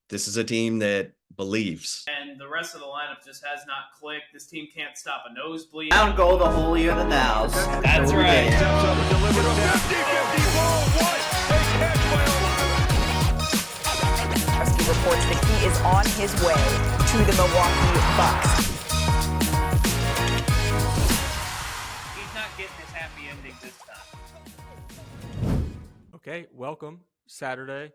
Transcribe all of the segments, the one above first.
this is a team that believes. And the rest of the lineup just has not clicked. This team can't stop a nosebleed. Down go the holier than thous. That's right. Steps up and delivers a 50-50 ball. What a catch by Olave. Husky reports that he is on his way to the Milwaukee Bucks. He's not getting his happy ending this time. Okay, welcome. Saturday,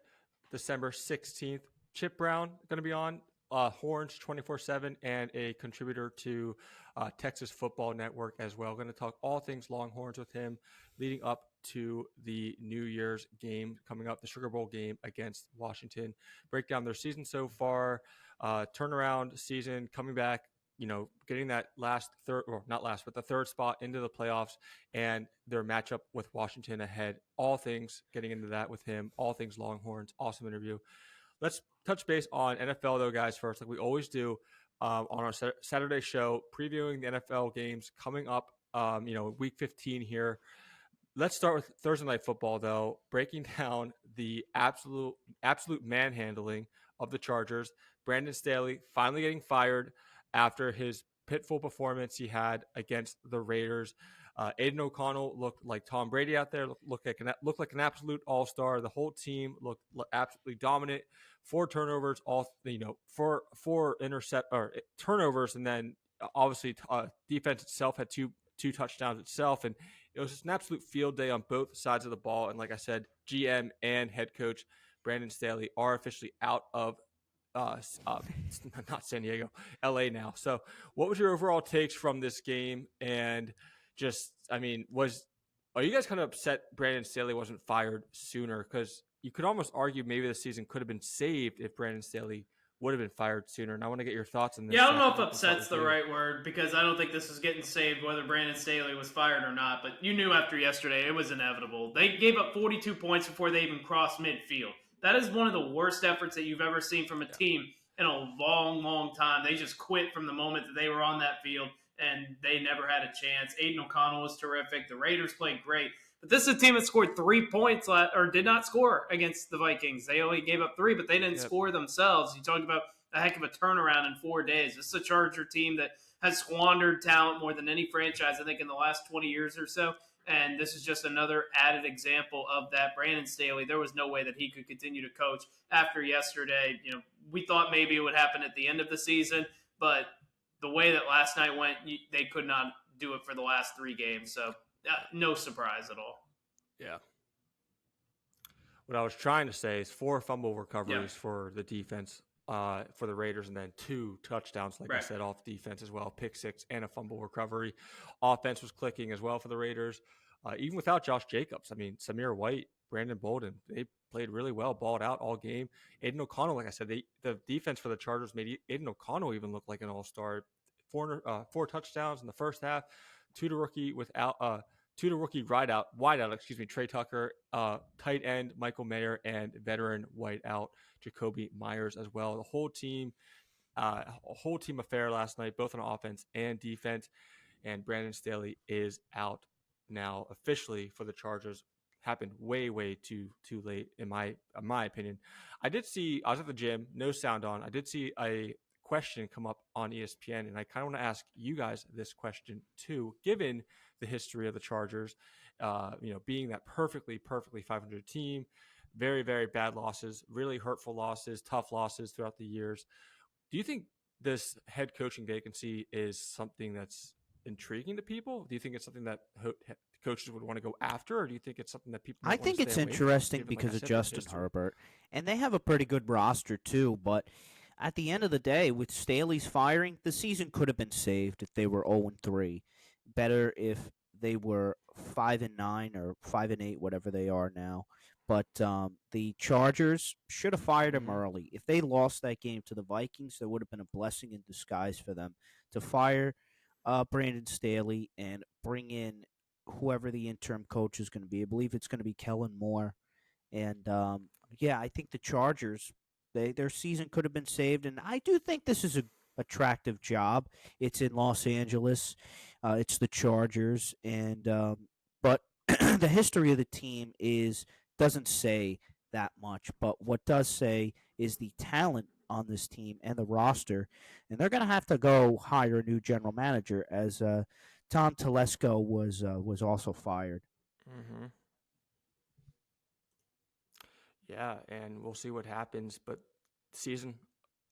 December 16th. Chip Brown going to be on Horns 24/7 and a contributor to Texas Football Network as well. Going to talk all things Longhorns with him leading up to the New Year's game coming up, the Sugar Bowl game against Washington. Break down their season so far, turnaround season, coming back, getting that the third spot into the playoffs and their matchup with Washington ahead. All things getting into that with him, all things Longhorns. Awesome interview. Let's touch base on NFL, though, guys, first, like we always do on our Saturday show, previewing the NFL games coming up, week 15 here. Let's start with Thursday Night Football, though, breaking down the absolute manhandling of the Chargers. Brandon Staley finally getting fired after his pitiful performance he had against the Raiders. Aiden O'Connell looked like Tom Brady out there, looked like an absolute all-star. The whole team looked absolutely dominant. 4 turnovers, turnovers, and then obviously defense itself had two touchdowns itself, and it was just an absolute field day on both sides of the ball. And like I said, GM and head coach Brandon Staley are officially out of not San Diego, LA now. So what was your overall takes from this game? And just, are you guys kind of upset Brandon Staley wasn't fired sooner? Because you could almost argue maybe the season could have been saved if Brandon Staley would have been fired sooner. And I want to get your thoughts on this. Yeah, I don't know if upset's the right word, because I don't think this is getting saved whether Brandon Staley was fired or not. But you knew after yesterday it was inevitable. They gave up 42 points before they even crossed midfield. That is one of the worst efforts that you've ever seen from a team in a long, long time. They just quit from the moment that they were on that field, and they never had a chance. Aiden O'Connell was terrific. The Raiders played great. But this is a team that scored 3 points or did not score against the Vikings. They only gave up 3, but they didn't score themselves. You talk about a heck of a turnaround in 4 days. This is a Charger team that has squandered talent more than any franchise, I think, in the last 20 years or so. And this is just another added example of that. Brandon Staley, there was no way that he could continue to coach after yesterday. We thought maybe it would happen at the end of the season, but the way that last night went, they could not do it for the last 3 games. So no surprise at all. Yeah. What I was trying to say is 4 fumble recoveries for the defense for the Raiders, and then 2 touchdowns, like I said, off defense as well, pick 6 and a fumble recovery. Offense was clicking as well for the Raiders, even without Josh Jacobs. Samir White, Brandon Bolden, they played really well, balled out all game. Aiden O'Connell, like I said, the defense for the Chargers made Aiden O'Connell even look like an all-star. 4 touchdowns in the first half, 2 to rookie wideout, Trey Tucker, tight end Michael Mayer, and veteran wideout Jacoby Myers as well. The whole team affair last night, both on offense and defense. And Brandon Staley is out now officially for the Chargers. Happened way too late in my opinion. I was at the gym, no sound on. I did see a question come up on ESPN, and I kind of want to ask you guys this question too, given the history of the Chargers, being that perfectly 500 team, very, very bad losses, really hurtful losses, tough losses throughout the years. Do you think this head coaching vacancy is something that's intriguing to people? Do you think it's something that coaches would want to go after, or do you think it's something that people I think it's interesting because of Justin Herbert, and they have a pretty good roster too, but at the end of the day, with Staley's firing, the season could have been saved if they were 0-3. Better if they were 5-9 or 5-8, whatever they are now. But the Chargers should have fired him early. If they lost that game to the Vikings, there would have been a blessing in disguise for them to fire Brandon Staley and bring in whoever the interim coach is going to be. I believe it's going to be Kellen Moore. And, I think the Chargers, their season could have been saved. And I do think this is an attractive job. It's in Los Angeles. It's the Chargers. And but the history of the team doesn't say that much. But what does say is the talent on this team and the roster, and they're going to have to go hire a new general manager as Tom Telesco was also fired. Mm-hmm. Yeah, and we'll see what happens. But season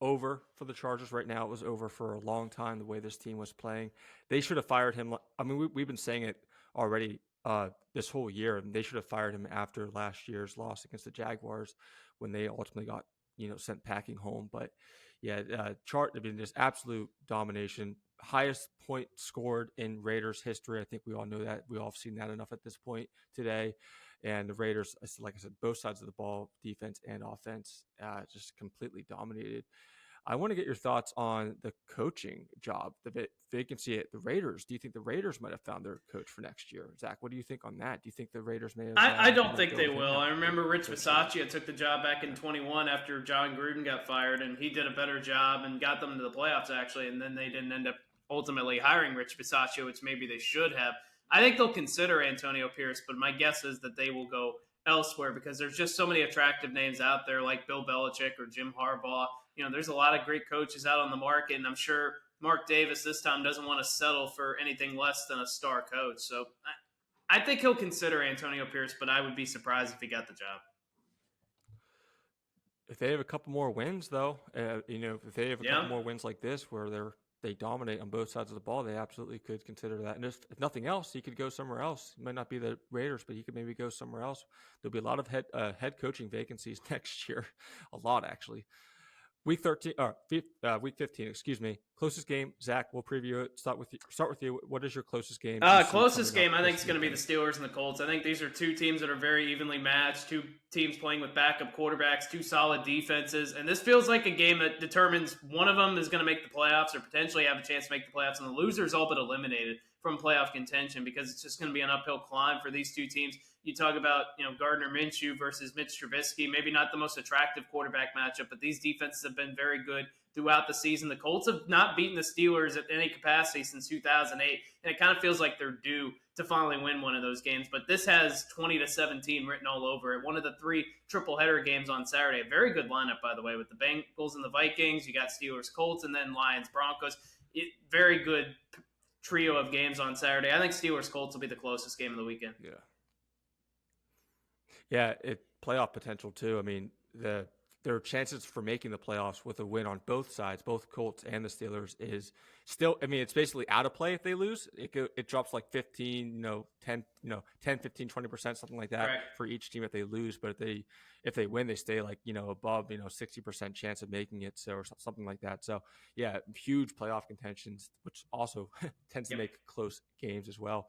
over for the Chargers right now. It was over for a long time the way this team was playing. They should have fired him. I mean, we've been saying it already this whole year, and they should have fired him after last year's loss against the Jaguars when they ultimately got sent packing home. But yeah, I mean, just absolute domination. Highest point scored in Raiders history. I think we all know that. We all have seen that enough at this point today. And the Raiders, like I said, both sides of the ball, defense and offense, just completely dominated. I want to get your thoughts on the coaching job, the vacancy at the Raiders. Do you think the Raiders might have found their coach for next year? Zach, what do you think on that? Do you think the Raiders may have? I don't think they will. I remember Rich Bisaccia took the job back in 21 after John Gruden got fired, and he did a better job and got them to the playoffs, actually, and then they didn't end up ultimately hiring Rich Bisaccia, which maybe they should have. I think they'll consider Antonio Pierce, but my guess is that they will go elsewhere because there's just so many attractive names out there like Bill Belichick or Jim Harbaugh. There's a lot of great coaches out on the market, and I'm sure Mark Davis this time doesn't want to settle for anything less than a star coach. So I think he'll consider Antonio Pierce, but I would be surprised if he got the job. If they have a couple more wins, though, if they have a couple more wins like this where they dominate on both sides of the ball, they absolutely could consider that. And if nothing else, he could go somewhere else. It might not be the Raiders, but he could maybe go somewhere else. There'll be a lot of head coaching vacancies next year. A lot, actually. Week 15, excuse me. Closest game, Zach, we'll preview it. Start with you. What is your closest game? Closest game, I think, is going to be the Steelers and the Colts. I think these are two teams that are very evenly matched, two teams playing with backup quarterbacks, two solid defenses. And this feels like a game that determines one of them is going to make the playoffs or potentially have a chance to make the playoffs. And the loser is all but eliminated from playoff contention because it's just going to be an uphill climb for these two teams. You talk about, Gardner Minshew versus Mitch Trubisky, maybe not the most attractive quarterback matchup, but these defenses have been very good throughout the season. The Colts have not beaten the Steelers at any capacity since 2008, and it kind of feels like they're due to finally win one of those games. But this has 20-17 written all over it. One of the three triple-header games on Saturday. A very good lineup, by the way, with the Bengals and the Vikings. You got Steelers-Colts, and then Lions-Broncos. Very good trio of games on Saturday. I think Steelers-Colts will be the closest game of the weekend. Yeah, playoff potential too. I mean, there are chances for making the playoffs with a win on both sides, both Colts and the Steelers is still, I mean, it's basically out of play if they lose. It drops like 15, 10, 15, 20%, something like that for each team if they lose. But if they win, they stay like, above, 60% chance of making it. So, or something like that. So yeah, huge playoff contentions, which also tends to make close games as well.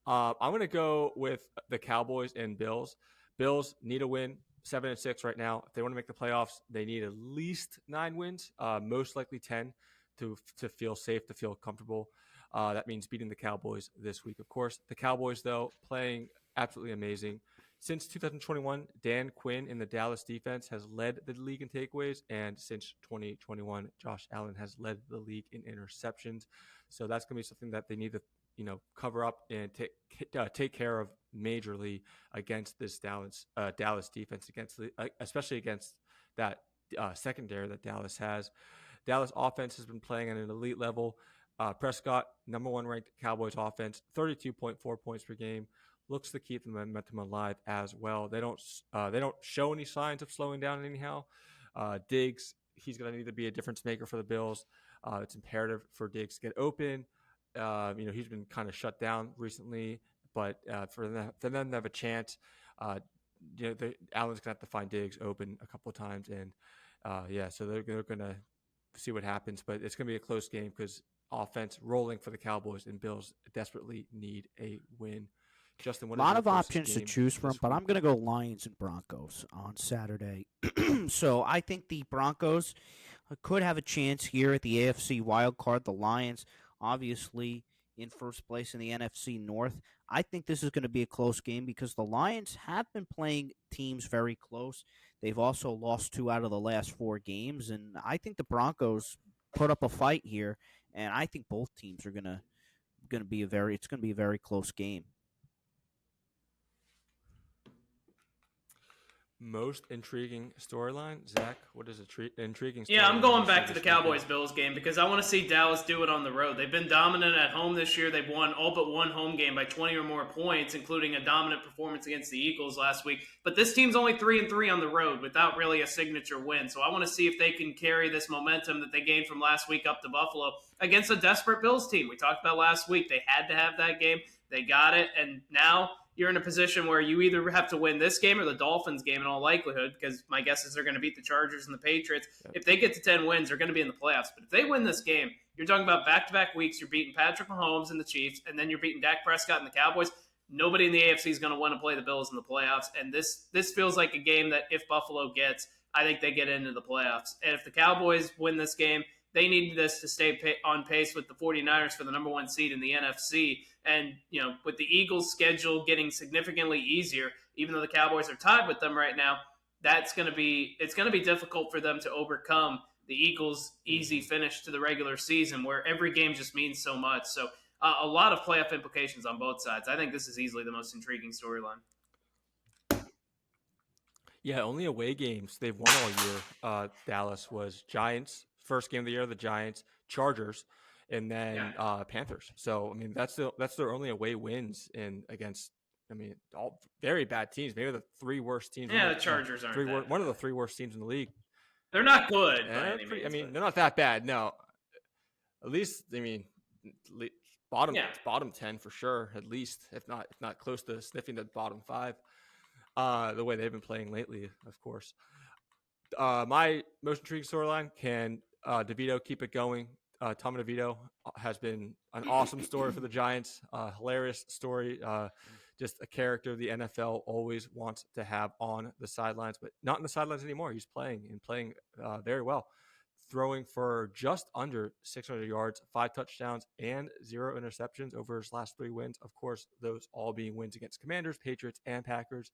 I'm going to go with the Cowboys and Bills. Bills need a win, 7-6 right now. If they want to make the playoffs, they need at least 9 wins, most likely 10 to feel safe, to feel comfortable. That means beating the Cowboys this week, of course. The Cowboys, though, playing absolutely amazing. Since 2021, Dan Quinn in the Dallas defense has led the league in takeaways, and since 2021, Josh Allen has led the league in interceptions. So that's going to be something that they need to cover up and take care of majorly against this Dallas defense, especially against that secondary that Dallas has. Dallas offense has been playing at an elite level. Prescott, number 1 ranked Cowboys offense, 32.4 points per game, looks to keep the momentum alive as well. They don't show any signs of slowing down anyhow. Diggs, he's going to need to be a difference maker for the Bills. It's imperative for Diggs to get open. He's been kind of shut down recently, but for them to have a chance, Allen's gonna have to find Diggs open a couple of times, and so they're gonna see what happens. But it's gonna be a close game because offense rolling for the Cowboys, and Bills desperately need a win. Justin, what a lot of options to choose from, but I'm gonna go Lions and Broncos on Saturday. So I think the Broncos could have a chance here at the AFC wild card. The Lions, obviously, in first place in the NFC North. I think this is going to be a close game because the Lions have been playing teams very close. They've also lost 2 out of the last 4 games, and I think the Broncos put up a fight here, and I think both teams are going to be a very close game. Most intriguing storyline, Zach. What is intriguing? Yeah, I'm storyline going you back see to the this weekend? Cowboys-Bills game because I want to see Dallas do it on the road. They've been dominant at home this year. They've won all but one home game by 20 or more points, including a dominant performance against the Eagles last week. But this team's only 3-3 on the road without really a signature win. So I want to see if they can carry this momentum that they gained from last week up to Buffalo against a desperate Bills team. We talked about last week. They had to have that game. They got it, and now you're in a position where you either have to win this game or the Dolphins game in all likelihood, because my guess is they're going to beat the Chargers and the Patriots. Yep. If they get to 10 wins, they're going to be in the playoffs. But if they win this game, you're talking about back-to-back weeks. You're beating Patrick Mahomes and the Chiefs, and then you're beating Dak Prescott and the Cowboys. Nobody in the AFC is going to want to play the Bills in the playoffs, and this feels like a game that if Buffalo gets, I think they get into the playoffs. And if the Cowboys win this game, they need this to stay on pace with the 49ers for the number one seed in the NFC. And, with the Eagles' schedule getting significantly easier, even though the Cowboys are tied with them right now, it's going to be difficult for them to overcome the Eagles' easy finish to the regular season, where every game just means so much. So a lot of playoff implications on both sides. I think this is easily the most intriguing storyline. Yeah, only away games they've won all year. Dallas was Giants, first game of the year, the Giants, Chargers, and then Panthers. So I mean, that's their only away wins against. I mean, all very bad teams. Maybe the three worst teams. Yeah, the Chargers aren't one of the three worst teams in the league. They're not good. They're not that bad. No, at least bottom 10 for sure. At least if not close to sniffing the bottom 5. The way they've been playing lately, of course. My most intriguing storyline, can DeVito keep it going? Tommy DeVito has been an awesome story for the Giants. Hilarious story. Just a character the NFL always wants to have on the sidelines, but not in the sidelines anymore. He's playing very well. Throwing for just under 600 yards, 5 touchdowns, and 0 interceptions over his last 3 wins. Of course, those all being wins against Commanders, Patriots, and Packers.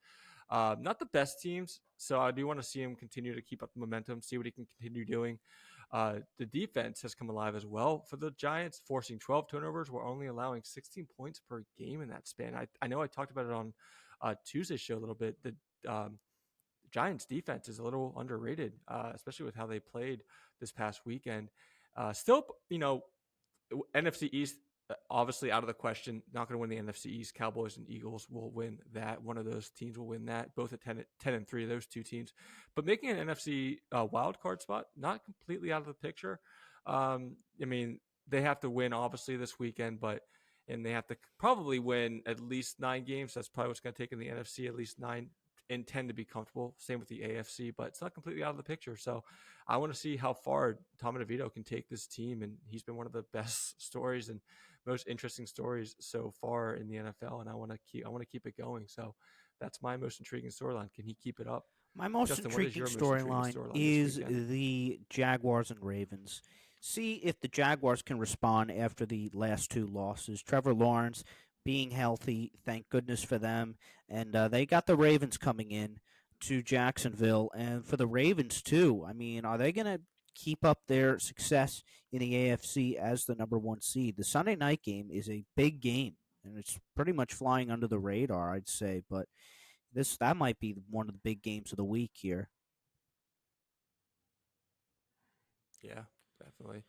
Not the best teams, so I do want to see him continue to keep up the momentum, see what he can continue doing. The defense has come alive as well for the Giants, forcing 12 turnovers. We're only allowing 16 points per game in that span. I know I talked about it on Tuesday's show a little bit. The Giants defense is a little underrated, especially with how they played this past weekend. Still, NFC East, obviously out of the question. Not going to win the NFC East. Cowboys and Eagles will win that. One of those teams will win that. Both at 10-3, those two teams. But making an NFC wild card spot, not completely out of the picture. I mean, they have to win, obviously, this weekend, and they have to probably win at least 9 games. That's probably what's going to take in the NFC, at least 9 and 10 to be comfortable. Same with the AFC, but it's not completely out of the picture. So I want to see how far Tommy DeVito can take this team, and he's been one of the best stories and most interesting stories so far in the NFL, and I want to keep it going. So that's my most intriguing storyline. Can he keep it up? My most intriguing storyline is the Jaguars and Ravens. See if the Jaguars can respond after the last 2 losses. Trevor Lawrence being healthy, thank goodness for them. And they got the Ravens coming in to Jacksonville. And for the Ravens, too, I mean, are they going to keep up their success in the AFC as the number 1 seed? The Sunday night game is a big game, and it's pretty much flying under the radar, I'd say. But that might be one of the big games of the week here. Yeah, definitely.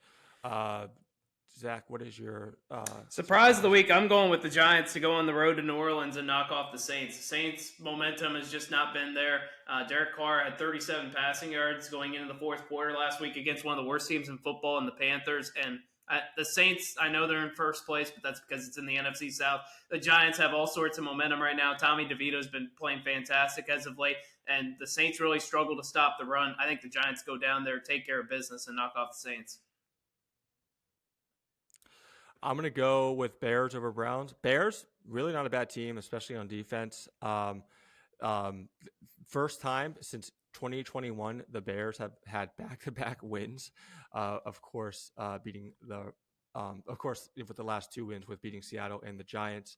Zach, what is your surprise of the week? I'm going with the Giants to go on the road to New Orleans and knock off the Saints. The Saints' momentum has just not been there. Derek Carr had 37 passing yards going into the fourth quarter last week against one of the worst teams in football in the Panthers. And the Saints, I know they're in first place, but that's because it's in the NFC South. The Giants have all sorts of momentum right now. Tommy DeVito's been playing fantastic as of late, and the Saints really struggle to stop the run. I think the Giants go down there, take care of business, and knock off the Saints. I'm going to go with Bears over Browns. Bears, really not a bad team, especially on defense. First time since 2021, the Bears have had back-to-back wins. Of course, beating with the last 2 wins with beating Seattle and the Giants.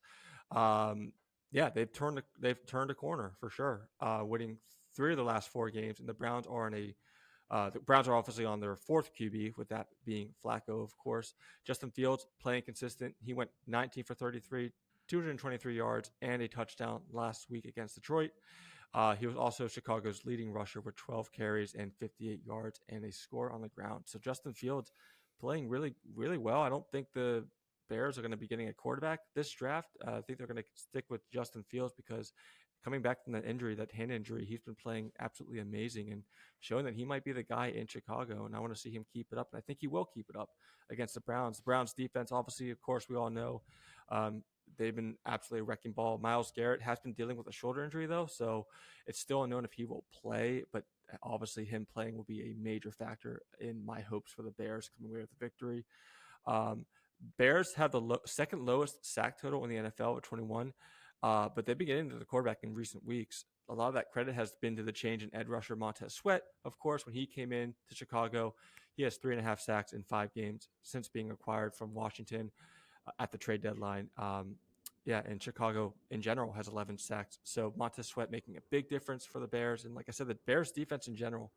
They've turned a corner for sure, winning 3 of the last 4 games, and the Browns are the Browns are obviously on their 4th QB, with that being Flacco, of course. Justin Fields playing consistent. He went 19 for 33, 223 yards, and a touchdown last week against Detroit. He was also Chicago's leading rusher with 12 carries and 58 yards and a score on the ground. So Justin Fields playing really, really well. I don't think the Bears are going to be getting a quarterback this draft. I think they're going to stick with Justin Fields because coming back from that injury, that hand injury, he's been playing absolutely amazing and showing that he might be the guy in Chicago. And I want to see him keep it up. And I think he will keep it up against the Browns. The Browns defense, obviously, of course, we all know they've been absolutely a wrecking ball. Myles Garrett has been dealing with a shoulder injury, though, so it's still unknown if he will play. But obviously, him playing will be a major factor in my hopes for the Bears coming away with the victory. Bears have the second lowest sack total in the NFL at 21, but they've been getting to the quarterback in recent weeks. A lot of that credit has been to the change in edge rusher Montez Sweat. Of course, when he came in to Chicago, he has 3.5 sacks in 5 games since being acquired from Washington at the trade deadline. And Chicago in general has 11 sacks. So Montez Sweat making a big difference for the Bears. And like I said, the Bears defense in general,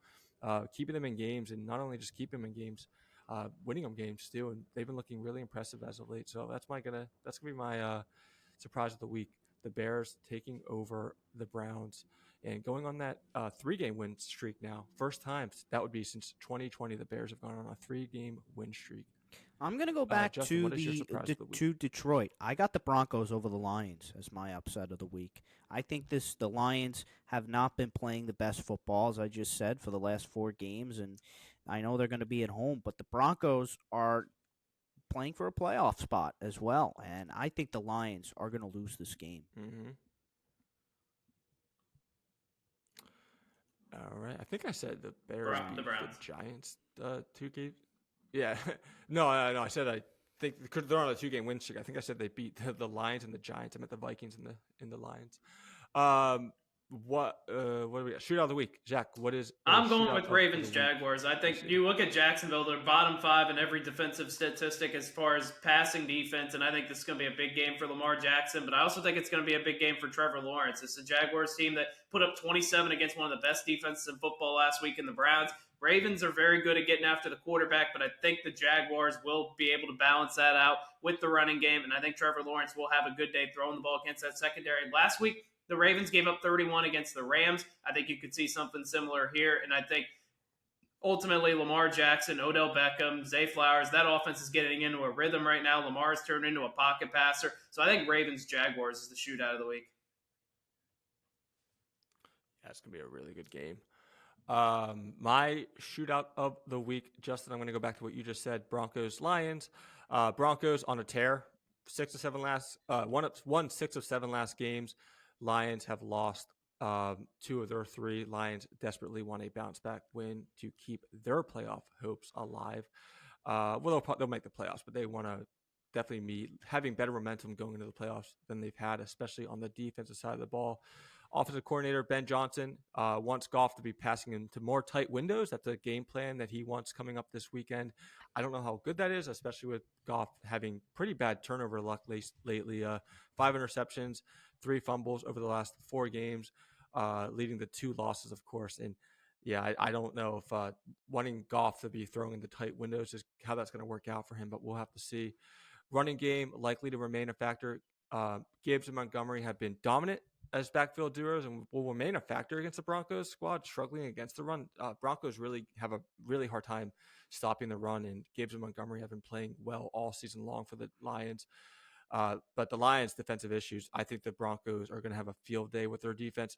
keeping them in games, and not only just keeping them in games, winning them games too. And they've been looking really impressive as of late. So that's gonna be my surprise of the week. The Bears taking over the Browns and going on that 3-game win streak now. First time that would be since 2020. The Bears have gone on a 3-game win streak. I'm going to go back Justin, to Detroit. I got the Broncos over the Lions as my upset of the week. I think the Lions have not been playing the best football, as I just said, for the last 4 games, and I know they're going to be at home, but the Broncos are playing for a playoff spot as well, and I think the Lions are going to lose this game. Mm-hmm. All right. I think I said the Bears beat the Giants 2 games. Yeah. No, I said I think they're on a 2-game win streak. I think I said they beat the Lions and the Giants. I meant the Vikings and the Lions. What do we got? Shootout of the week. Jack, what is I'm going with Ravens Jaguars. I think you look at Jacksonville, they're bottom 5 in every defensive statistic as far as passing defense, and I think this is going to be a big game for Lamar Jackson, but I also think it's going to be a big game for Trevor Lawrence. It's a Jaguars team that put up 27 against one of the best defenses in football last week in the Browns. Ravens are very good at getting after the quarterback, but I think the Jaguars will be able to balance that out with the running game, and I think Trevor Lawrence will have a good day throwing the ball against that secondary. Last week, the Ravens gave up 31 against the Rams. I think you could see something similar here, and I think ultimately Lamar Jackson, Odell Beckham, Zay Flowers, that offense is getting into a rhythm right now. Lamar's turned into a pocket passer, so I think Ravens-Jaguars is the shootout of the week. Yeah, it's going to be a really good game. My shootout of the week, Justin, I'm going to go back to what you just said. Broncos-Lions. Broncos on a tear. 6 of 7 last. Won 6 of 7 last games. Lions have lost 2 of their 3. Lions desperately want a bounce-back win to keep their playoff hopes alive. They'll make the playoffs, but they want to definitely be having better momentum going into the playoffs than they've had, especially on the defensive side of the ball. Offensive coordinator Ben Johnson wants Goff to be passing into more tight windows. That's a game plan that he wants coming up this weekend. I don't know how good that is, especially with Goff having pretty bad turnover luck lately. 5 interceptions, 3 fumbles over the last 4 games, leading to 2 losses, of course. And yeah, I don't know if wanting Goff to be throwing into tight windows is how that's going to work out for him, but we'll have to see. Running game likely to remain a factor. Gibbs and Montgomery have been dominant as backfield duos and will remain a factor against the Broncos squad, struggling against the run. Broncos really have a really hard time stopping the run, and Gibbs and Montgomery have been playing well all season long for the Lions. But the Lions' defensive issues, I think the Broncos are going to have a field day with their defense.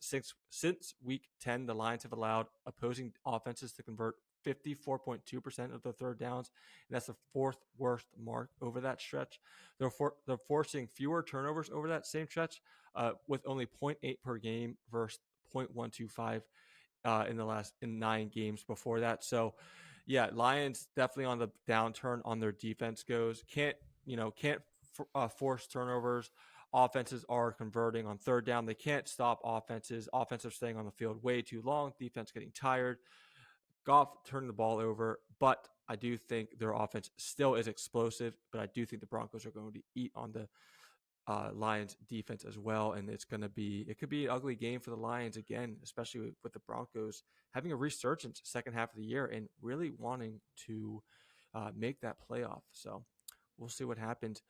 Since week 10, the Lions have allowed opposing offenses to convert 54.2% of the third downs, and that's the 4th worst mark over that stretch. They're forcing fewer turnovers over that same stretch, with only 0.8 per game versus 0.125 in 9 games before that. So, yeah, Lions definitely on the downturn on their defense goes. Can't force turnovers. Offenses are converting on third down. They can't stop offenses. Offenses are staying on the field way too long. Defense getting tired. Goff turned the ball over, but I do think their offense still is explosive, but I do think the Broncos are going to eat on the Lions defense as well, and it could be an ugly game for the Lions again, especially with the Broncos having a resurgence second half of the year and really wanting to make that playoff. So we'll see what happens.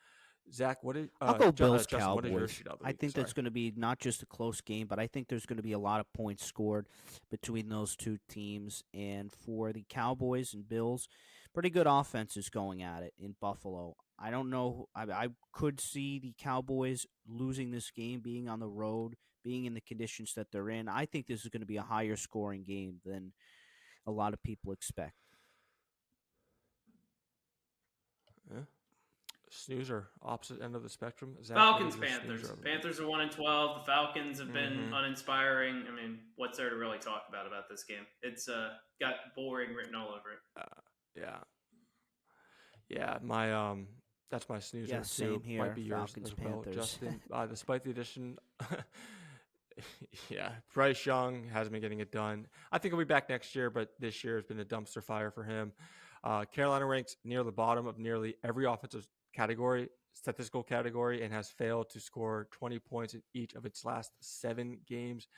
Zach, what did I'll go Bills Justin, what is your Cowboys. sheet of the I week? think Sorry. that's going to be not just a close game, but I think there's going to be a lot of points scored between those two teams. And for the Cowboys and Bills, pretty good offenses going at it in Buffalo. I don't know. I could see the Cowboys losing this game, being on the road, being in the conditions that they're in. I think this is going to be a higher scoring game than a lot of people expect. Yeah. Snoozer, opposite end of the spectrum. Zach, Falcons, what is your Panthers. snoozer of the week? Panthers are 1-12. The Falcons have been uninspiring. I mean, what's there to really talk about this game? It's got boring written all over it. Yeah. My that's my snoozer Yeah, too. same here. Might be yours Falcons, as well, Panthers. Justin. Despite the addition, yeah, Bryce Young hasn't been getting it done. I think he'll be back next year, but this year has been a dumpster fire for him. Carolina ranks near the bottom of nearly every offensive statistical category, and has failed to score 20 points in each of its last 7 games.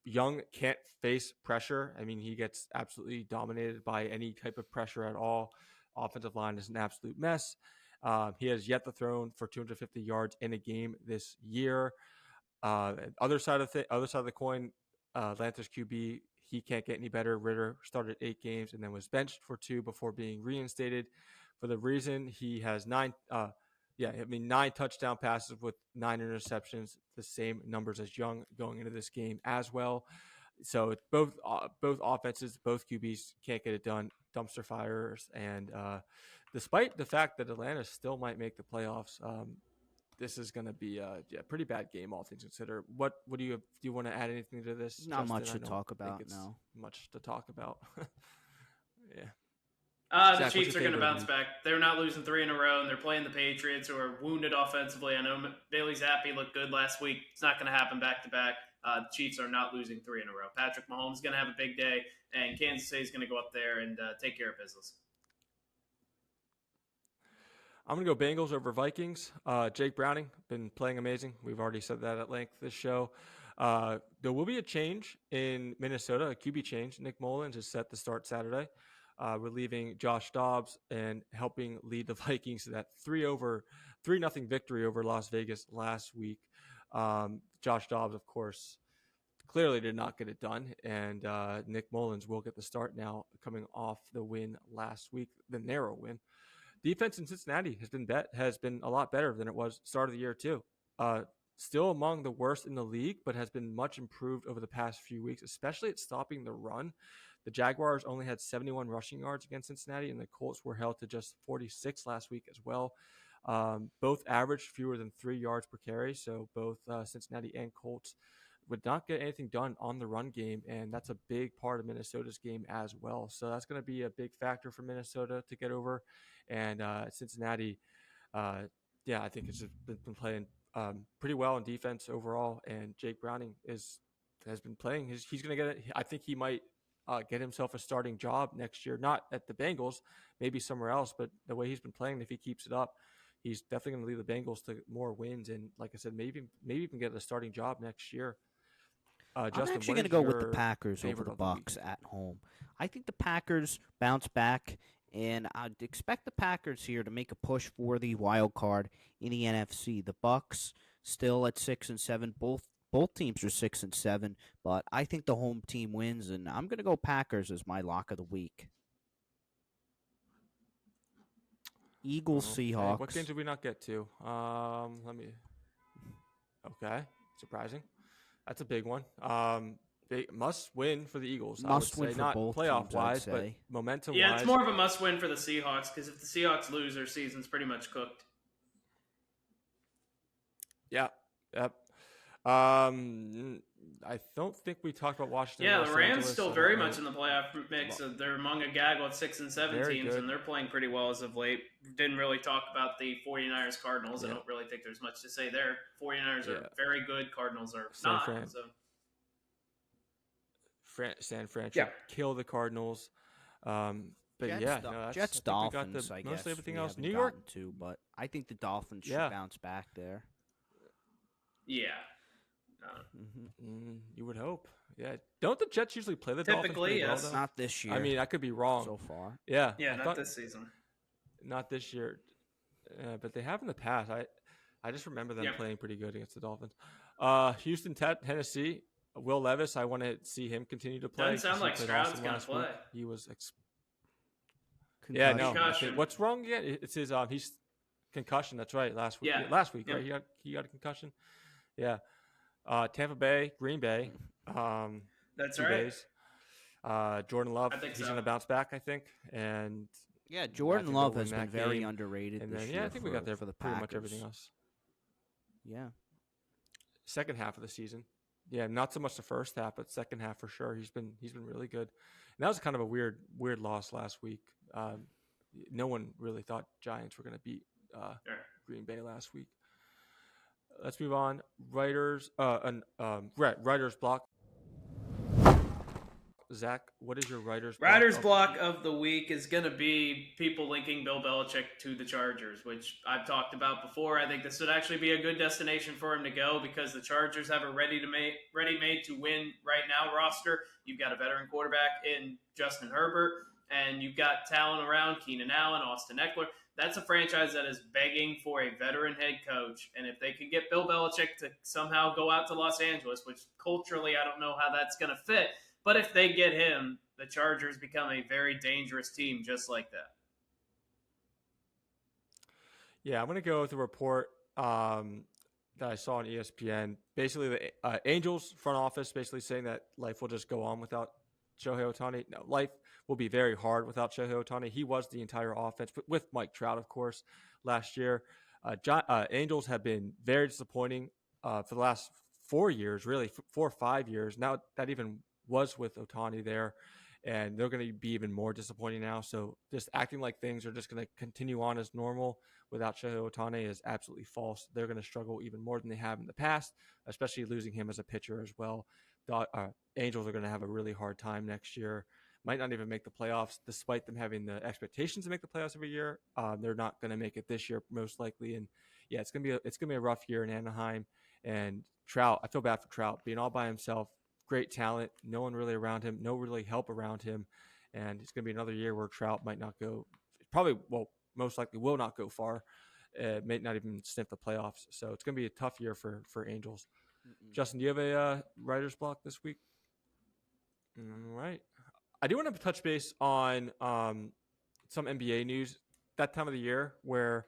Young can't face pressure. I mean, he gets absolutely dominated by any type of pressure at all. Offensive line is an absolute mess. He has yet to throw for 250 yards in a game this year. Other side of the coin, Atlanta's QB, he can't get any better. Ritter started 8 games and then was benched for 2 before being reinstated. For the reason he has 9 touchdown passes with 9 interceptions, the same numbers as Young going into this game as well. So it's both offenses, both QBs can't get it done. Dumpster fires, and despite the fact that Atlanta still might make the playoffs, this is going to be a pretty bad game, all things considered. What do you want to add anything to this? Not Justin? much to talk about. No, much to talk about. Yeah. The Zach, Chiefs are going to bounce back. They're not losing 3 in a row, and they're playing the Patriots, who are wounded offensively. I know Bailey Zappi looked good last week. It's not going to happen back-to-back. The Chiefs are not losing 3 in a row. Patrick Mahomes is going to have a big day, and Kansas City is going to go up there and take care of business. I'm going to go Bengals over Vikings. Jake Browning, been playing amazing. We've already said that at length this show. There will be a change in Minnesota, a QB change. Nick Mullins is set to start Saturday, relieving Josh Dobbs and helping lead the Vikings to that 3-0 victory over Las Vegas last week. Josh Dobbs, of course, clearly did not get it done, and Nick Mullins will get the start now, coming off the win last week, the narrow win. Defense in Cincinnati has been a lot better than it was start of the year too. Still among the worst in the league, but has been much improved over the past few weeks, especially at stopping the run. The Jaguars only had 71 rushing yards against Cincinnati, and the Colts were held to just 46 last week as well. Both averaged fewer than 3 yards per carry, so both Cincinnati and Colts would not get anything done on the run game, and that's a big part of Minnesota's game as well. So that's going to be a big factor for Minnesota to get over. And Cincinnati, I think has been playing pretty well in defense overall, and Jake Browning has been playing. He's going to get it. I think he might get himself a starting job next year, not at the Bengals, maybe somewhere else, but the way he's been playing, if he keeps it up, he's definitely going to lead the Bengals to more wins, and like I said, maybe even get a starting job next year. Justin, I'm actually going to go with the Packers over the Bucs at home. I think the Packers bounce back, and I'd expect the Packers here to make a push for the wild card in the NFC. The Bucs still at 6-7. Both teams are 6-7, but I think the home team wins, and I'm going to go Packers as my lock of the week. Eagles, Seahawks. What games did we not get to? Okay, surprising. That's a big one. They must win for the Eagles. Must win say. for Not both playoff teams, wise, but say. momentum Yeah, wise. it's more of a must win for the Seahawks, because if the Seahawks lose, their season's pretty much cooked. Yeah. Yep. I don't think we talked about Washington. Yeah, Los the Rams Angeles. still very much in the playoff mix. They're among a gaggle of 6 and 7 Very teams, good. and they're playing pretty well as of late. Didn't really talk about the 49ers Cardinals. I don't really think there's much to say there. 49ers are very good. Cardinals are not. So. San Fran should kill the Cardinals. But Jets, Dolphins, I guess. Mostly everything we else. haven't New York, gotten to, but I think the Dolphins should bounce back there. Yeah. You would hope. Yeah. Don't the Jets usually play the Dolphins? Typically, yes. Well, Not this year. I mean, I could be wrong so far. Yeah. Yeah, not this season. Not this year. but they have in the past. I just remember them playing pretty good against the Dolphins. Houston, Tennessee. Will Levis, I want to see him continue to play. Doesn't sound like Stroud's going to play. He was. Concussion. What's wrong again? It's his. He's concussion. That's right. Last week. Yeah. Last week, right? He got a concussion. Yeah. Tampa Bay, Green Bay. That's 2 right. days. Jordan Love. He's going to bounce back, I think. And yeah, Jordan Love has been very underrated. And this then, year I think we got there for the pretty Packers. much everything else. Yeah. Second half of the season. Yeah, not so much the first half, but second half for sure. He's been really good. And that was kind of a weird loss last week. No one really thought Giants were going to beat Green Bay last week. Let's move on. Writers block. Zach, what is your writer's block of the week is going to be people linking Bill Belichick to the Chargers, which I've talked about before. I think this would actually be a good destination for him to go because the Chargers have a ready-made to win right now roster. You've got a veteran quarterback in Justin Herbert, and you've got talent around Keenan Allen, Austin Eckler. That's a franchise that is begging for a veteran head coach. And if they can get Bill Belichick to somehow go out to Los Angeles, which culturally I don't know how that's going to fit, but if they get him, the Chargers become a very dangerous team just like that. Yeah, I'm going to go with a report that I saw on ESPN. Basically, the Angels front office basically saying that life will just go on without Shohei Ohtani. No, life will be very hard without Shohei Ohtani. He was the entire offense, with Mike Trout, of course, last year. Angels have been very disappointing for the last 4 years, really, 4 or 5 years. Now that even was with Ohtani there, and they're going to be even more disappointing now. So just acting like things are just going to continue on as normal without Shohei Ohtani is absolutely false. They're going to struggle even more than they have in the past, especially losing him as a pitcher as well. The Angels are going to have a really hard time next year. Might not even make the playoffs, despite them having the expectations to make the playoffs every year. They're not going to make it this year, most likely. And yeah, it's going to be a rough year in Anaheim. And Trout, I feel bad for Trout being all by himself. Great talent, no one really around him, no really help around him, and it's going to be another year where Trout might not go. Most likely will not go far. May not even sniff the playoffs. So it's going to be a tough year for Angels. Justin, do you have a writer's block this week? All right. I do want to touch base on some NBA news. That time of the year where,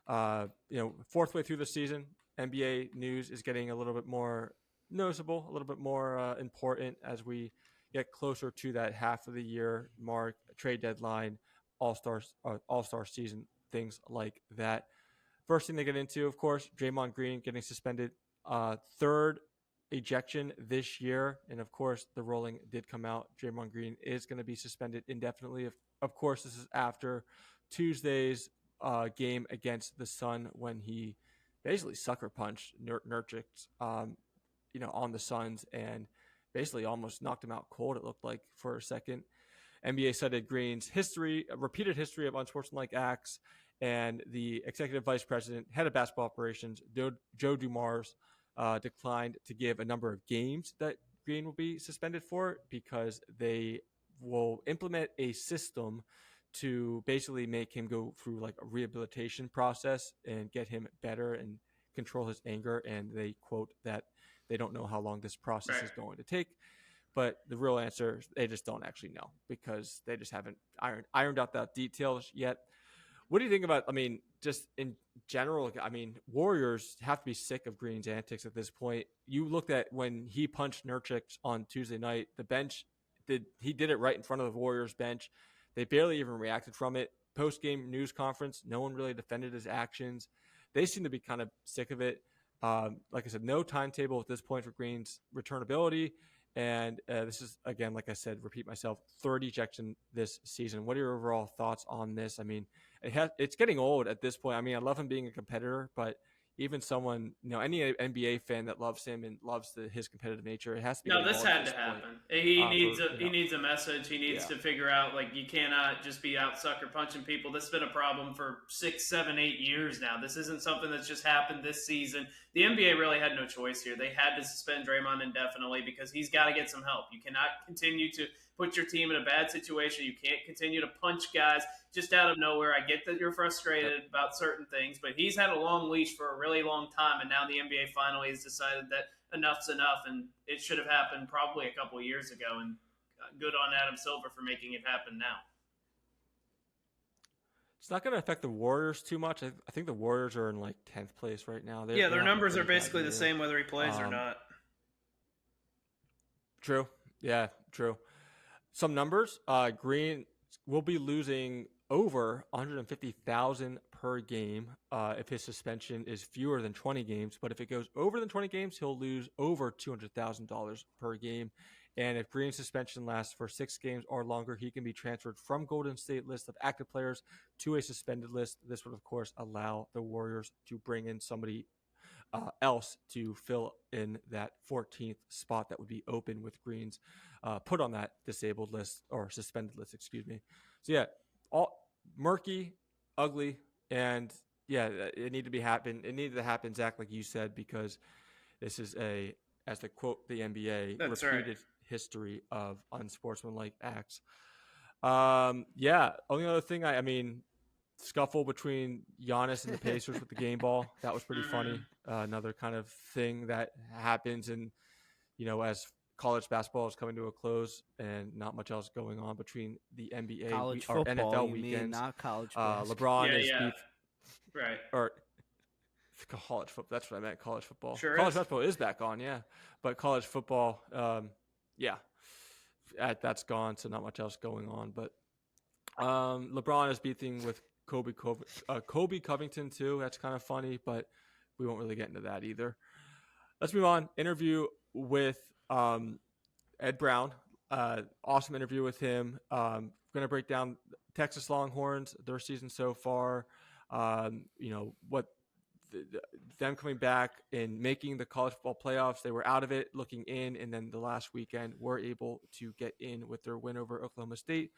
fourth way through the season, NBA news is getting a little bit more noticeable, a little bit more important as we get closer to that half of the year mark, trade deadline, all-star season, things like that. First thing they get into, of course, Draymond Green getting suspended, third ejection this year, and of course the ruling did come out. Draymond Green is going to be suspended indefinitely. Of course, this is after Tuesday's game against the Sun when he basically sucker punched Nurkic on the Suns and basically almost knocked him out cold, it looked like, for a second. NBA cited Green's repeated history of unsportsmanlike acts, and the executive vice president, head of basketball operations, Joe Dumars, declined to give a number of games that Green will be suspended for because they will implement a system to basically make him go through like a rehabilitation process and get him better and control his anger. And they quote that they don't know how long this process is going to take. But the real answer, they just don't actually know because they just haven't ironed out that details yet. What do you think about, just in general, Warriors have to be sick of Green's antics at this point. You looked at when he punched Nurkic on Tuesday night, the bench, he did it right in front of the Warriors bench. They barely even reacted from it. Post-game news conference, no one really defended his actions. They seem to be kind of sick of it. Like I said, no timetable at this point for Green's returnability. And this is, again, like I said, repeat myself, third ejection this season. What are your overall thoughts on this? It's getting old at this point. I love him being a competitor, but even someone, any NBA fan that loves him and loves his competitive nature, it has to be. No, this had to happen. He needs a message. He needs to figure out, you cannot just be out sucker punching people. This has been a problem for 6, 7, 8 years now. This isn't something that's just happened this season. The NBA really had no choice here. They had to suspend Draymond indefinitely because he's got to get some help. You cannot continue to put your team in a bad situation. You can't continue to punch guys just out of nowhere. I get that you're frustrated about certain things, but he's had a long leash for a really long time, and now the NBA finally has decided that enough's enough, and it should have happened probably a couple of years ago, and good on Adam Silver for making it happen now. It's not going to affect the Warriors too much. I think the Warriors are in like 10th place right now. Their numbers are basically the same whether he plays or not. True. Yeah, true. Some numbers. Green will be losing over $150,000 per game if his suspension is fewer than 20 games. But if it goes over than 20 games, he'll lose over $200,000 per game. And if Green's suspension lasts for 6 games or longer, he can be transferred from Golden State list of active players to a suspended list. This would, of course, allow the Warriors to bring in somebody else to fill in that 14th spot that would be open with Green's put on that disabled list or suspended list, excuse me. So yeah, all murky, ugly, and yeah, it needed to happen. It needed to happen, Zach, like you said, because this is as the quote the NBA, That's repeated right. history of unsportsmanlike acts. Yeah, only other thing, I mean, scuffle between Giannis and the Pacers with the game ball. That was pretty funny. Another kind of thing that happens, and as college basketball is coming to a close and not much else going on between the NBA College or football, NFL you mean, weekends. not college basketball. LeBron is beef, Right. or college football. That's what I meant. College football. Sure college is. basketball is back on, yeah, but college football, yeah, that's gone. So not much else going on. But LeBron is beefing with Kobe Covington too. That's kind of funny, but we won't really get into that either. Let's move on. Interview with Ed Brown. Awesome interview with him. Going to break down Texas Longhorns, their season so far. What them coming back and making the college football playoffs. They were out of it, looking in, and then the last weekend were able to get in with their win over Oklahoma State.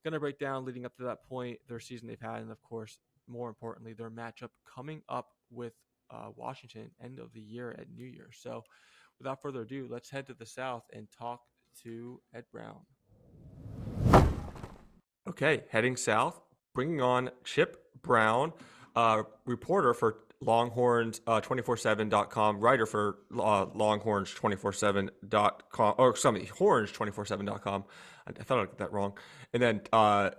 Going to break down leading up to that point, their season they've had, and of course, more importantly, their matchup coming up with Washington end of the year at New Year. So without further ado, let's head to the South and talk to Ed Brown. Okay, heading south, bringing on Chip Brown, reporter for Longhorns247.com, writer for Longhorns247.com, or Horns247.com. I thought I got that wrong. And then on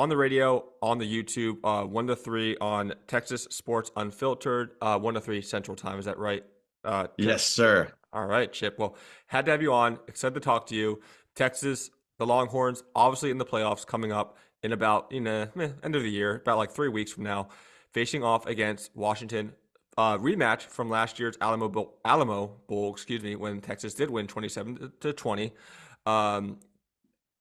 the radio, on the YouTube, 1 to 3 on Texas Sports Unfiltered, 1 to 3 Central Time. Is that right? Yes, sir. All right, Chip. Well, had to have you on. Excited to talk to you. Texas, the Longhorns, obviously in the playoffs coming up in about, end of the year, about like 3 weeks from now, facing off against Washington. Rematch from last year's Alamo Bowl, when Texas did win 27-20.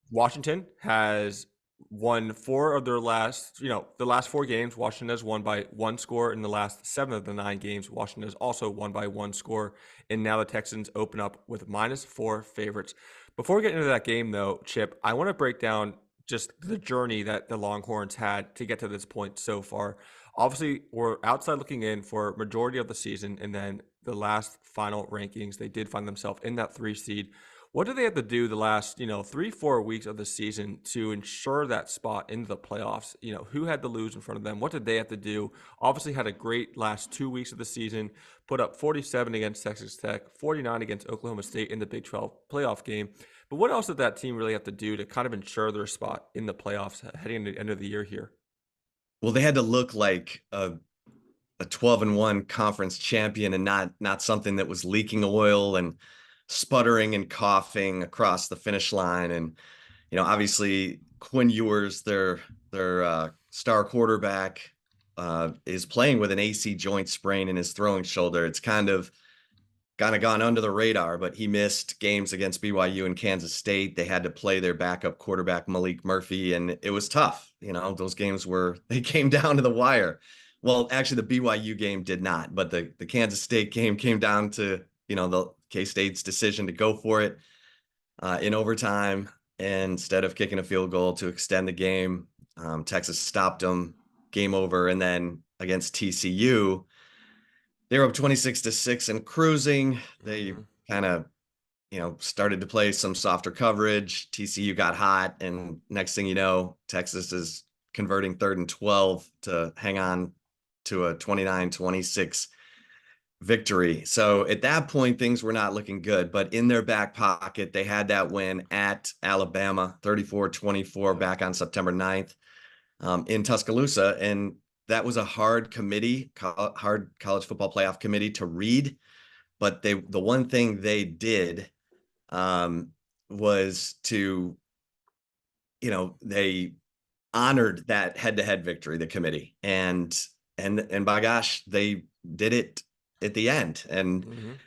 Washington has won 4 of their last, the last 4 games. Washington has won by 1 score. In the last 7 of the 9 games, Washington has also won by 1 score. And now the Texans open up with -4 favorites. Before we get into that game, though, Chip, I want to break down just the journey that the Longhorns had to get to this point so far. Obviously, we're outside looking in for majority of the season, and then the last final rankings, they did find themselves in that 3 seed. What do they have to do the last, 3-4 weeks of the season to ensure that spot into the playoffs? Who had to lose in front of them? What did they have to do? Obviously had a great last 2 weeks of the season, put up 47 against Texas Tech, 49 against Oklahoma State in the Big 12 playoff game. But what else did that team really have to do to kind of ensure their spot in the playoffs heading into the end of the year here? Well, they had to look like a 12-1 conference champion and not something that was leaking oil and sputtering and coughing across the finish line. And, obviously Quinn Ewers, their star quarterback, is playing with an AC joint sprain in his throwing shoulder. It's kind of gone under the radar, but he missed games against BYU and Kansas State. They had to play their backup quarterback, Malik Murphy, and it was tough. Those games they came down to the wire. Well, actually the BYU game did not, but the Kansas State game came down to, the K-State's decision to go for it in overtime. And instead of kicking a field goal to extend the game, Texas stopped them, game over. And then against TCU, they were up 26-6 and cruising. They kind of, started to play some softer coverage. TCU got hot, and next thing you know, Texas is converting 3rd and 12 to hang on to a 29-26 victory. So at that point, things were not looking good, but in their back pocket, they had that win at Alabama, 34-24 back on September 9th, in Tuscaloosa. And that was a hard hard college football playoff committee to read. But the one thing they did was to, they honored that head-to-head victory, the committee, and by gosh, they did it at the end. And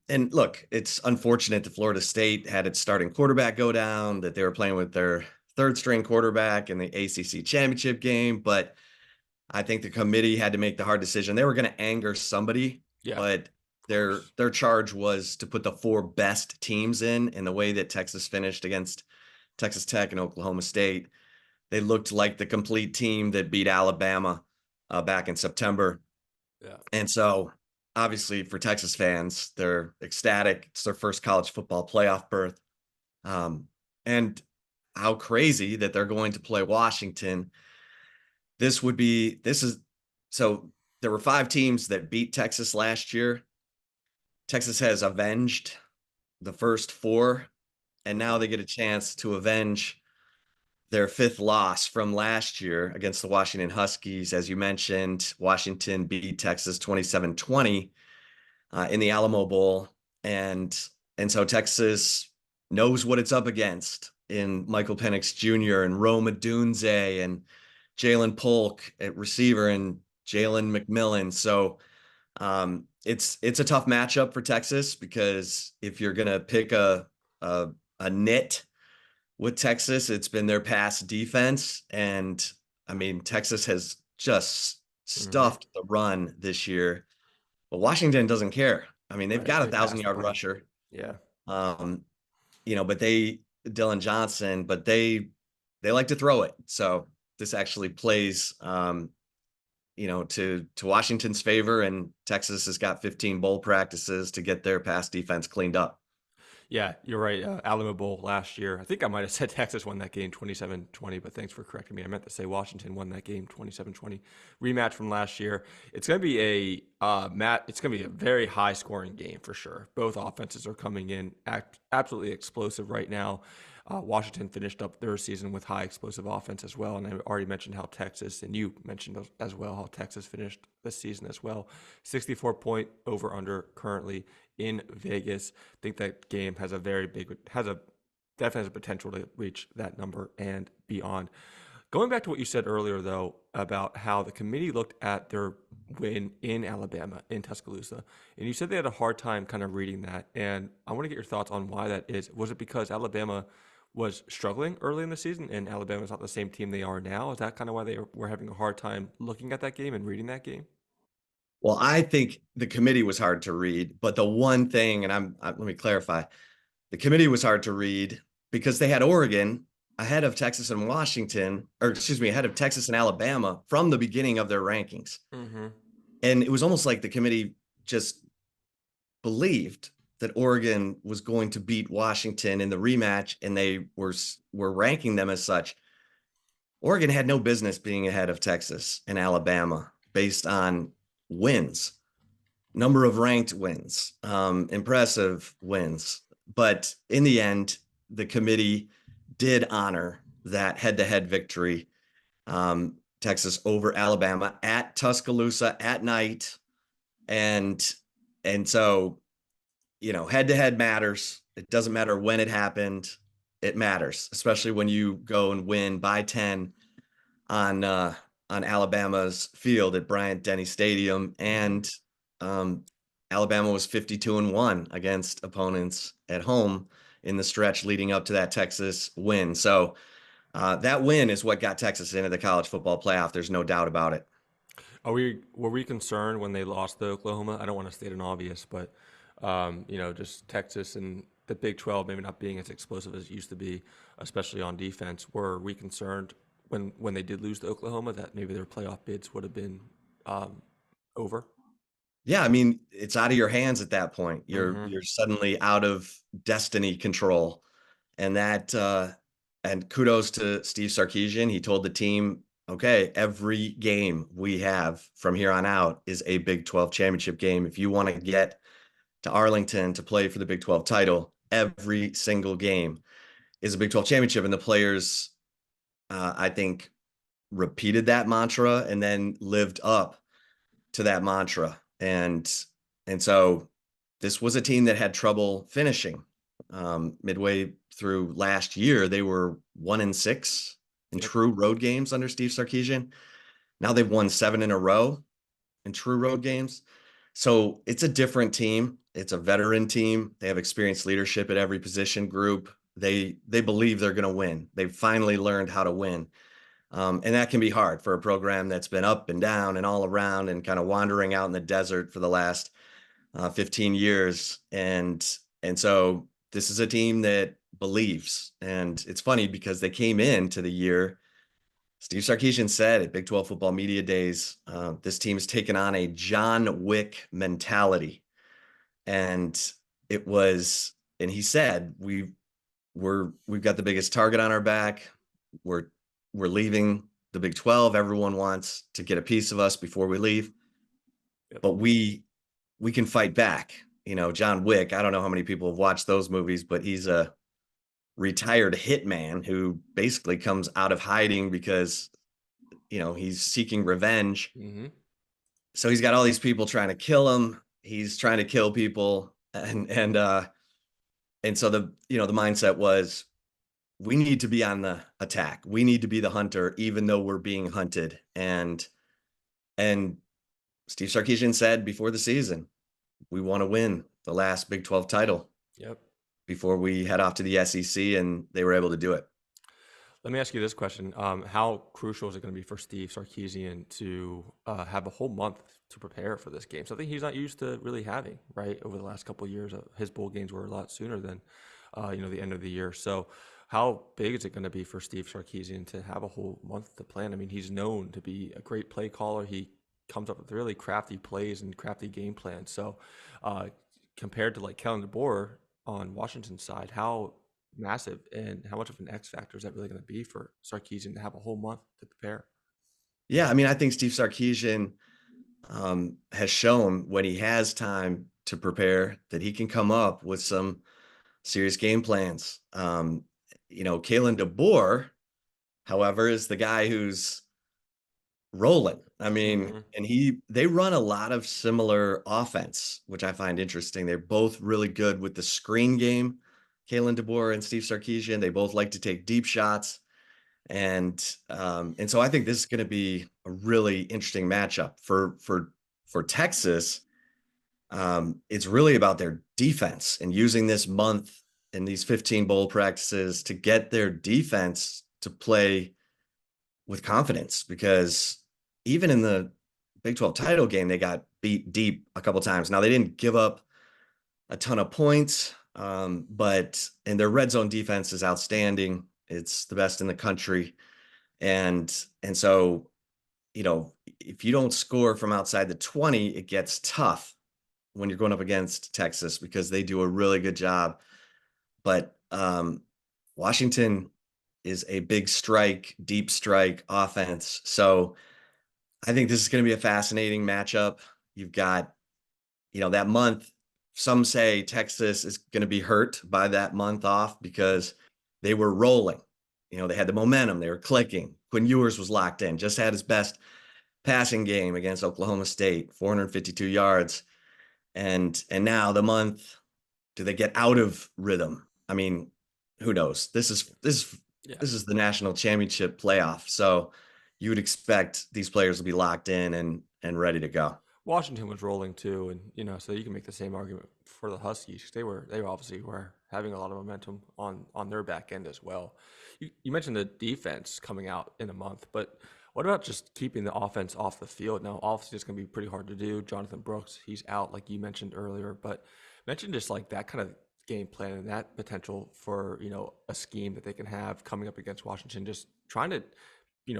look, it's unfortunate that Florida State had its starting quarterback go down, that they were playing with their 3rd-string quarterback in the ACC championship game, but I think the committee had to make the hard decision. They were going to anger somebody, but their charge was to put the 4 best teams in the way that Texas finished against Texas Tech and Oklahoma State. They looked like the complete team that beat Alabama back in September. Yeah. And so obviously for Texas fans, they're ecstatic. It's their first college football playoff berth. And how crazy that they're going to play Washington. So there were 5 teams that beat Texas last year. Texas has avenged the first 4, and now they get a chance to avenge their 5th loss from last year against the Washington Huskies. As you mentioned, Washington beat Texas 27-20 in the Alamo Bowl. And so Texas knows what it's up against in Michael Penix Jr. and Rome Odunze and Jalen Polk at receiver and Jalen McMillan. So it's a tough matchup for Texas, because if you're going to pick a nit with Texas, it's been their pass defense. And I mean, Texas has just stuffed the run this year, but Washington doesn't care. I mean, they've got a 1,000-yard rusher. Yeah. But Dylan Johnson, but they like to throw it. So this actually plays, to Washington's favor, and Texas has got 15 bowl practices to get their pass defense cleaned up. Yeah, you're right. Alamo Bowl last year. I think I might have said Texas won that game 27-20, but thanks for correcting me. I meant to say Washington won that game 27-20. Rematch from last year. It's going to be it's going to be a very high scoring game for sure. Both offenses are coming in absolutely explosive right now. Washington finished up their season with high explosive offense as well. And I already mentioned how Texas, and you mentioned as well, how Texas finished this season as well. 64-point over-under currently in Vegas. I think that game has definitely has a potential to reach that number and beyond. Going back to what you said earlier, though, about how the committee looked at their win in Alabama, in Tuscaloosa, and you said they had a hard time kind of reading that. And I want to get your thoughts on why that is. Was it because Alabama was struggling early in the season and Alabama's not the same team they are now? Is that kind of why they were having a hard time looking at that game and reading that game? Well, I think the committee was hard to read, but the one thing, and let me clarify, the committee was hard to read because they had Oregon ahead of Texas and ahead of Texas and Alabama from the beginning of their rankings. Mm-hmm. And it was almost like the committee just believed that Oregon was going to beat Washington in the rematch, and they were ranking them as such. Oregon had no business being ahead of Texas and Alabama based on wins, number of ranked wins, impressive wins. But in the end, the committee did honor that head-to-head victory, Texas over Alabama at Tuscaloosa at night. And so, head-to-head matters. It doesn't matter when it happened. It matters, especially when you go and win by 10 on Alabama's field at Bryant-Denny Stadium. And Alabama was 52-1 against opponents at home in the stretch leading up to that Texas win. So that win is what got Texas into the college football playoff. There's no doubt about it. Were we concerned when they lost to Oklahoma? I don't want to state an obvious, but just Texas and the Big 12 maybe not being as explosive as it used to be, especially on defense. Were we concerned when they did lose to Oklahoma that maybe their playoff bids would have been over? Yeah, I mean, it's out of your hands at that point. Mm-hmm. You're suddenly out of destiny control. And and kudos to Steve Sarkisian. He told the team, okay, every game we have from here on out is a Big 12 championship game. If you want to get to Arlington to play for the Big 12 title, every single game is a Big 12 championship. And the players, I think, repeated that mantra and then lived up to that mantra. And so this was a team that had trouble finishing. Midway through last year, they were 1-6 in Yep. true road games under Steve Sarkisian. Now they've won 7 in a row in true road games. So it's a different team. It's a veteran team. They have experienced leadership at every position group. They believe they're going to win. They've finally learned how to win. And that can be hard for a program that's been up and down and all around and kind of wandering out in the desert for the last 15 years. And so this is a team that believes. And it's funny because they came into the year, Steve Sarkisian said at Big 12 Football Media Days, this team has taken on a John Wick mentality. And and he said, we've got the biggest target on our back. We're leaving the Big 12. Everyone wants to get a piece of us before we leave. Yep. But we can fight back. You know, John Wick, I don't know how many people have watched those movies, but he's a retired hitman who basically comes out of hiding because, you know, he's seeking revenge. Mm-hmm. So he's got all these people trying to kill him. He's trying to kill people. And so the mindset was, we need to be on the attack. We need to be the hunter, even though we're being hunted. And Steve Sarkisian said before the season, we want to win the last Big 12 title. Yep. Before we head off to the SEC, and they were able to do it. Let me ask you this question. How crucial is it going to be for Steve Sarkisian to have a whole month to prepare for this game? Something he's not used to really having, right? Over the last couple of years, his bowl games were a lot sooner than, the end of the year. So how big is it going to be for Steve Sarkisian to have a whole month to plan? I mean, he's known to be a great play caller. He comes up with really crafty plays and crafty game plans. So compared to like Kellen DeBoer on Washington's side, how massive and how much of an X factor is that really going to be for Sarkisian to have a whole month to prepare? Yeah, I mean, I think Steve Sarkisian has shown when he has time to prepare that he can come up with some serious game plans. Kalen DeBoer, however, is the guy who's rolling. I mean, Mm-hmm. and they run a lot of similar offense, which I find interesting. They're both really good with the screen game. Kalen DeBoer and Steve Sarkisian, they both like to take deep shots. And so I think this is going to be a really interesting matchup for Texas. It's really about their defense and using this month and these 15 bowl practices to get their defense to play with confidence, because even in the Big 12 title game, they got beat deep a couple times. Now, they didn't give up a ton of points, and their red zone defense is outstanding. It's the best in the country. And so, if you don't score from outside the 20, it gets tough when you're going up against Texas, because they do a really good job. But Washington is a big strike, deep strike offense. So I think this is going to be a fascinating matchup. You've got, that month. Some say Texas is going to be hurt by that month off because they were rolling. They had the momentum. They were clicking. Quinn Ewers was locked in, just had his best passing game against Oklahoma State, 452 yards. And now the month, do they get out of rhythm? I mean, who knows? This is the national championship playoff. So you would expect these players to be locked in and ready to go. Washington was rolling too, and so you can make the same argument for the Huskies. They obviously were having a lot of momentum on their back end as well. You mentioned the defense coming out in a month, but what about just keeping the offense off the field? Now, obviously, it's going to be pretty hard to do. Jonathan Brooks, he's out, like you mentioned earlier, but mention just like that kind of game plan and that potential for a scheme that they can have coming up against Washington, just trying to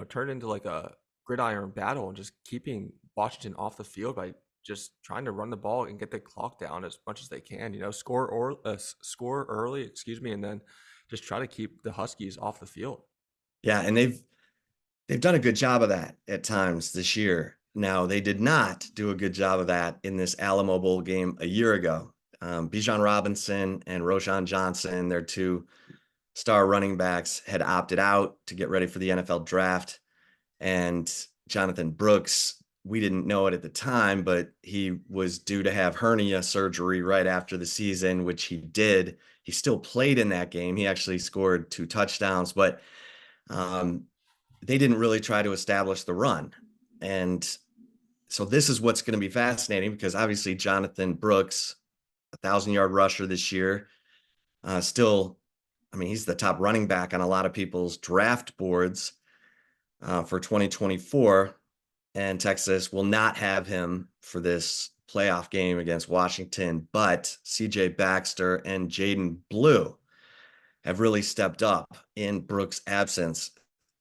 turn into like a gridiron battle and just keeping Washington off the field by just trying to run the ball and get the clock down as much as they can. Score early, excuse me, and then just try to keep the Huskies off the field. Yeah, and they've done a good job of that at times this year. Now, they did not do a good job of that in this Alamo Bowl game a year ago. Bijan Robinson and Roshan Johnson, their two star running backs, had opted out to get ready for the NFL draft. And Jonathan Brooks, we didn't know it at the time, but he was due to have hernia surgery right after the season, which he did. He still played in that game. He actually scored 2 touchdowns, but they didn't really try to establish the run. And so this is what's going to be fascinating, because obviously Jonathan Brooks, 1,000-yard rusher this year, still, I mean, he's the top running back on a lot of people's draft boards for 2024. And Texas will not have him for this playoff game against Washington, but CJ Baxter and Jaden Blue have really stepped up in Brooks' absence.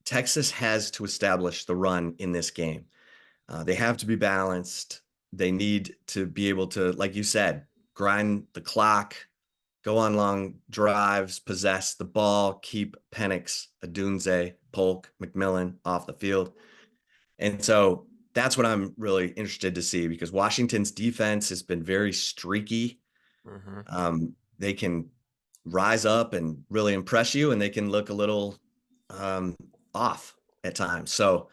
Texas has to establish the run in this game. They have to be balanced. They need to be able to, like you said, grind the clock, go on long drives, possess the ball, keep Penix, Adunze, Polk, McMillan off the field. And so that's what I'm really interested to see, because Washington's defense has been very streaky. They can rise up and really impress you, and they can look a little off at times. So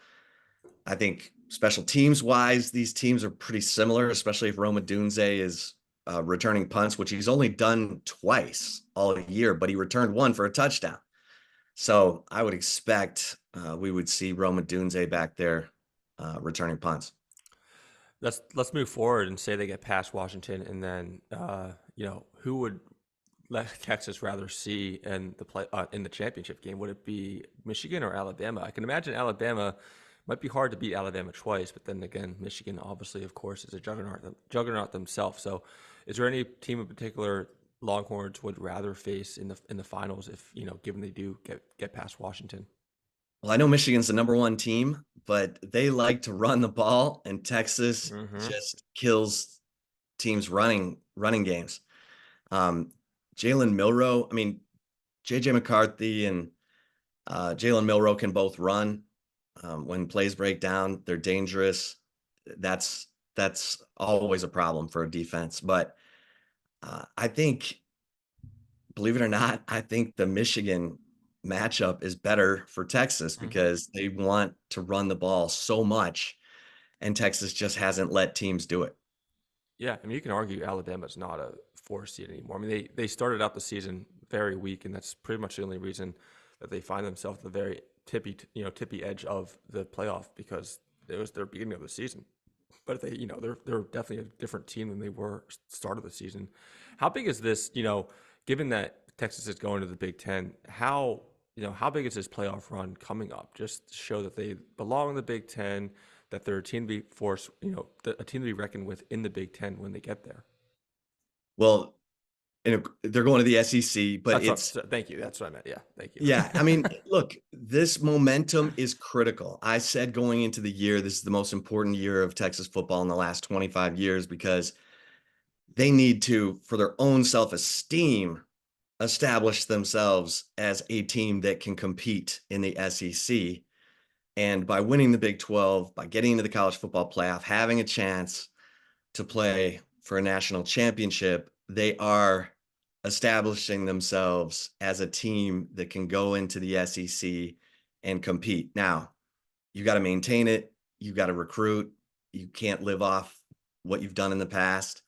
I think special teams wise, these teams are pretty similar, especially if Rome Odunze is returning punts, which he's only done twice all year, but he returned one for a touchdown. So I would expect we would see Rome Odunze back there returning punts. Let's move forward and say they get past Washington, and then who would Texas rather see in the championship game? Would it be Michigan or Alabama? I can imagine Alabama. Might be hard to beat Alabama twice, but then again, Michigan obviously, of course, is a juggernaut themselves. So, is there any team in particular Longhorns would rather face in the finals if given they do get past Washington? Well, I know Michigan's the number 1 team, but they like to run the ball, and Texas just kills teams running games. Jalen Milroe, I mean, JJ McCarthy and Jalen Milroe can both run. When plays break down, they're dangerous. That's always a problem for a defense. But I think, believe it or not, I think the Michigan matchup is better for Texas, because they want to run the ball so much, and Texas just hasn't let teams do it. Yeah, I mean, you can argue Alabama's not a 4 seed anymore. I mean, they started out the season very weak, and that's pretty much the only reason that they find themselves at the very tippy edge of the playoff, because it was their beginning of the season. But they're definitely a different team than they were start of the season. How big is this? Given that Texas is going to the Big Ten, how big is this playoff run coming up? Just to show that they belong in the Big Ten, that they're a team to be a team to be reckoned with in the Big Ten when they get there. Well, they're going to the SEC, but thank you. That's what I meant. Yeah, thank you. Yeah, I mean, look, this momentum is critical. I said going into the year, this is the most important year of Texas football in the last 25 years, because they need to, for their own self-esteem, establish themselves as a team that can compete in the SEC. And by winning the Big 12, by getting into the college football playoff, having a chance to play for a national championship, they are establishing themselves as a team that can go into the SEC and compete. Now, you got to maintain it. You got to recruit. You can't live off what you've done in the past.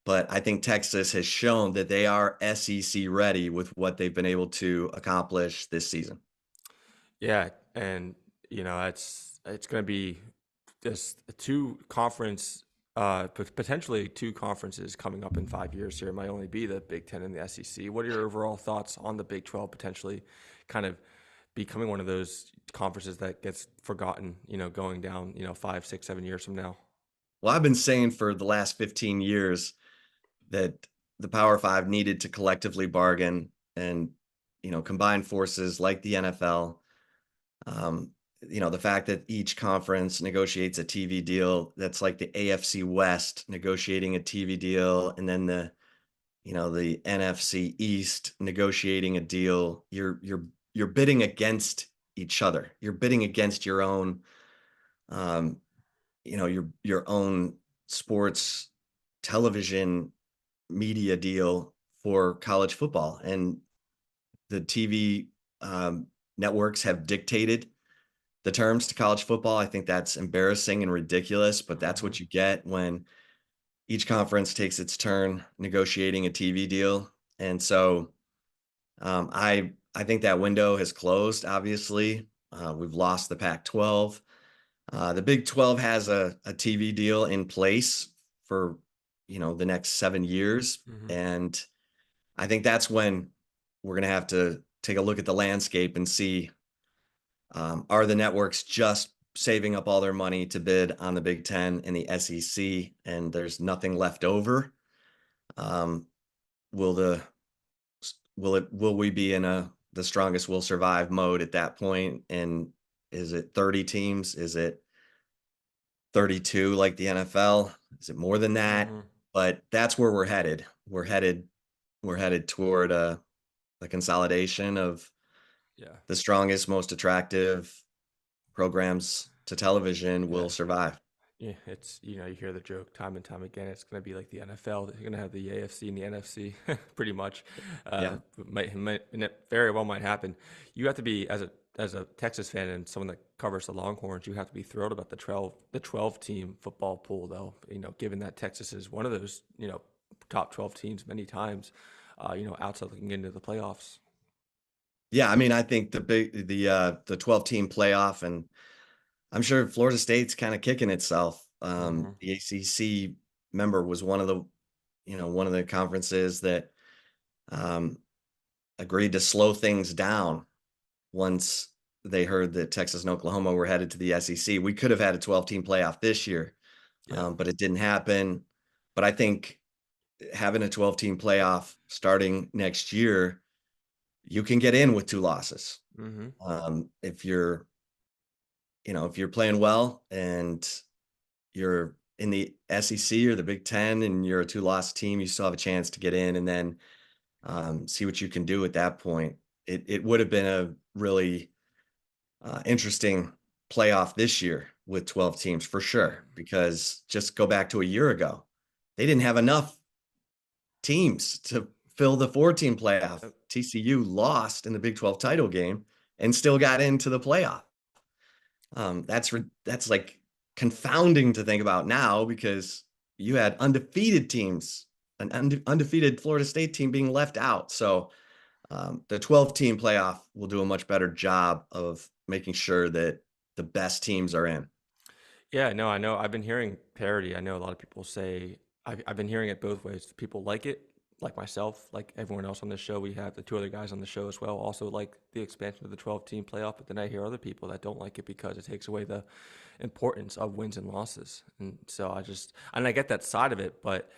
But I think Texas has shown that they are SEC ready with what they've been able to accomplish this season. Yeah, and it's going to be just potentially 2 conferences coming up in 5 years here. It might only be the Big Ten and the SEC. What are your overall thoughts on the Big 12 potentially kind of becoming one of those conferences that gets forgotten, going down, 5, 6, 7 years from now? Well, I've been saying for the last 15 years that the Power Five needed to collectively bargain and, combine forces like the NFL. the fact that each conference negotiates a TV deal, that's like the AFC West negotiating a TV deal, and then the NFC East negotiating a deal. You're bidding against each other. You're bidding against your own, um, your own sports television media deal for college football, and the TV networks have dictated the terms to college football. I think that's embarrassing and ridiculous, but that's Mhm. what you get when each conference takes its turn negotiating a TV deal. And so I think that window has closed. Obviously, we've lost the Pac-12. The Big 12 has a TV deal in place for the next 7 years, Mhm. and I think that's when we're going to have to take a look at the landscape and see, are the networks just saving up all their money to bid on the Big Ten and the SEC, and there's nothing left over? Um, will the will we be in the strongest will survive mode at that point? And is it 30 teams? Is it 32 like the NFL? Is it more than that? Mhm. But that's where we're headed. We're headed toward the consolidation of Yeah. the strongest, most attractive programs to television will Yeah. survive. Yeah, it's you hear the joke time and time again. It's going to be like the NFL. You're going to have the AFC and the NFC, pretty much. Yeah. And it very well might happen. You have to be as a Texas fan and someone that covers the Longhorns. You have to be thrilled about the 12 team football pool, though. Given that Texas is one of those top 12 teams many times. Outside looking into the playoffs. Yeah, I mean, I think the 12 team playoff, and I'm sure Florida State's kind of kicking itself. Hmm. The ACC member was one of the conferences that um, agreed to slow things down once they heard that Texas and Oklahoma were headed to the SEC. We could have had a 12-team playoff this year, Yeah. but it didn't happen. But I think having a 12-team playoff starting next year, you can get in with 2 losses. Hmm. If you're playing well and you're in the SEC or the Big Ten and you're a 2-loss team, you still have a chance to get in and then see what you can do at that point. It would have been a really interesting playoff this year with 12 teams for sure, because just go back to a year ago, they didn't have enough teams to fill the 4-team playoff. TCU lost in the Big 12 title game and still got into the playoff. That's like confounding to think about now, because you had undefeated teams, an undefeated Florida State team being left out. So the 12-team playoff will do a much better job of making sure that the best teams are in. Yeah, no, I know. I've been hearing parody. I know a lot of people say I've been hearing it both ways. People like it, like myself, like everyone else on this show. We have the 2 other guys on the show as well, also like the expansion of the 12-team playoff. But then I hear other people that don't like it because it takes away the importance of wins and losses. And so I get that side of it. But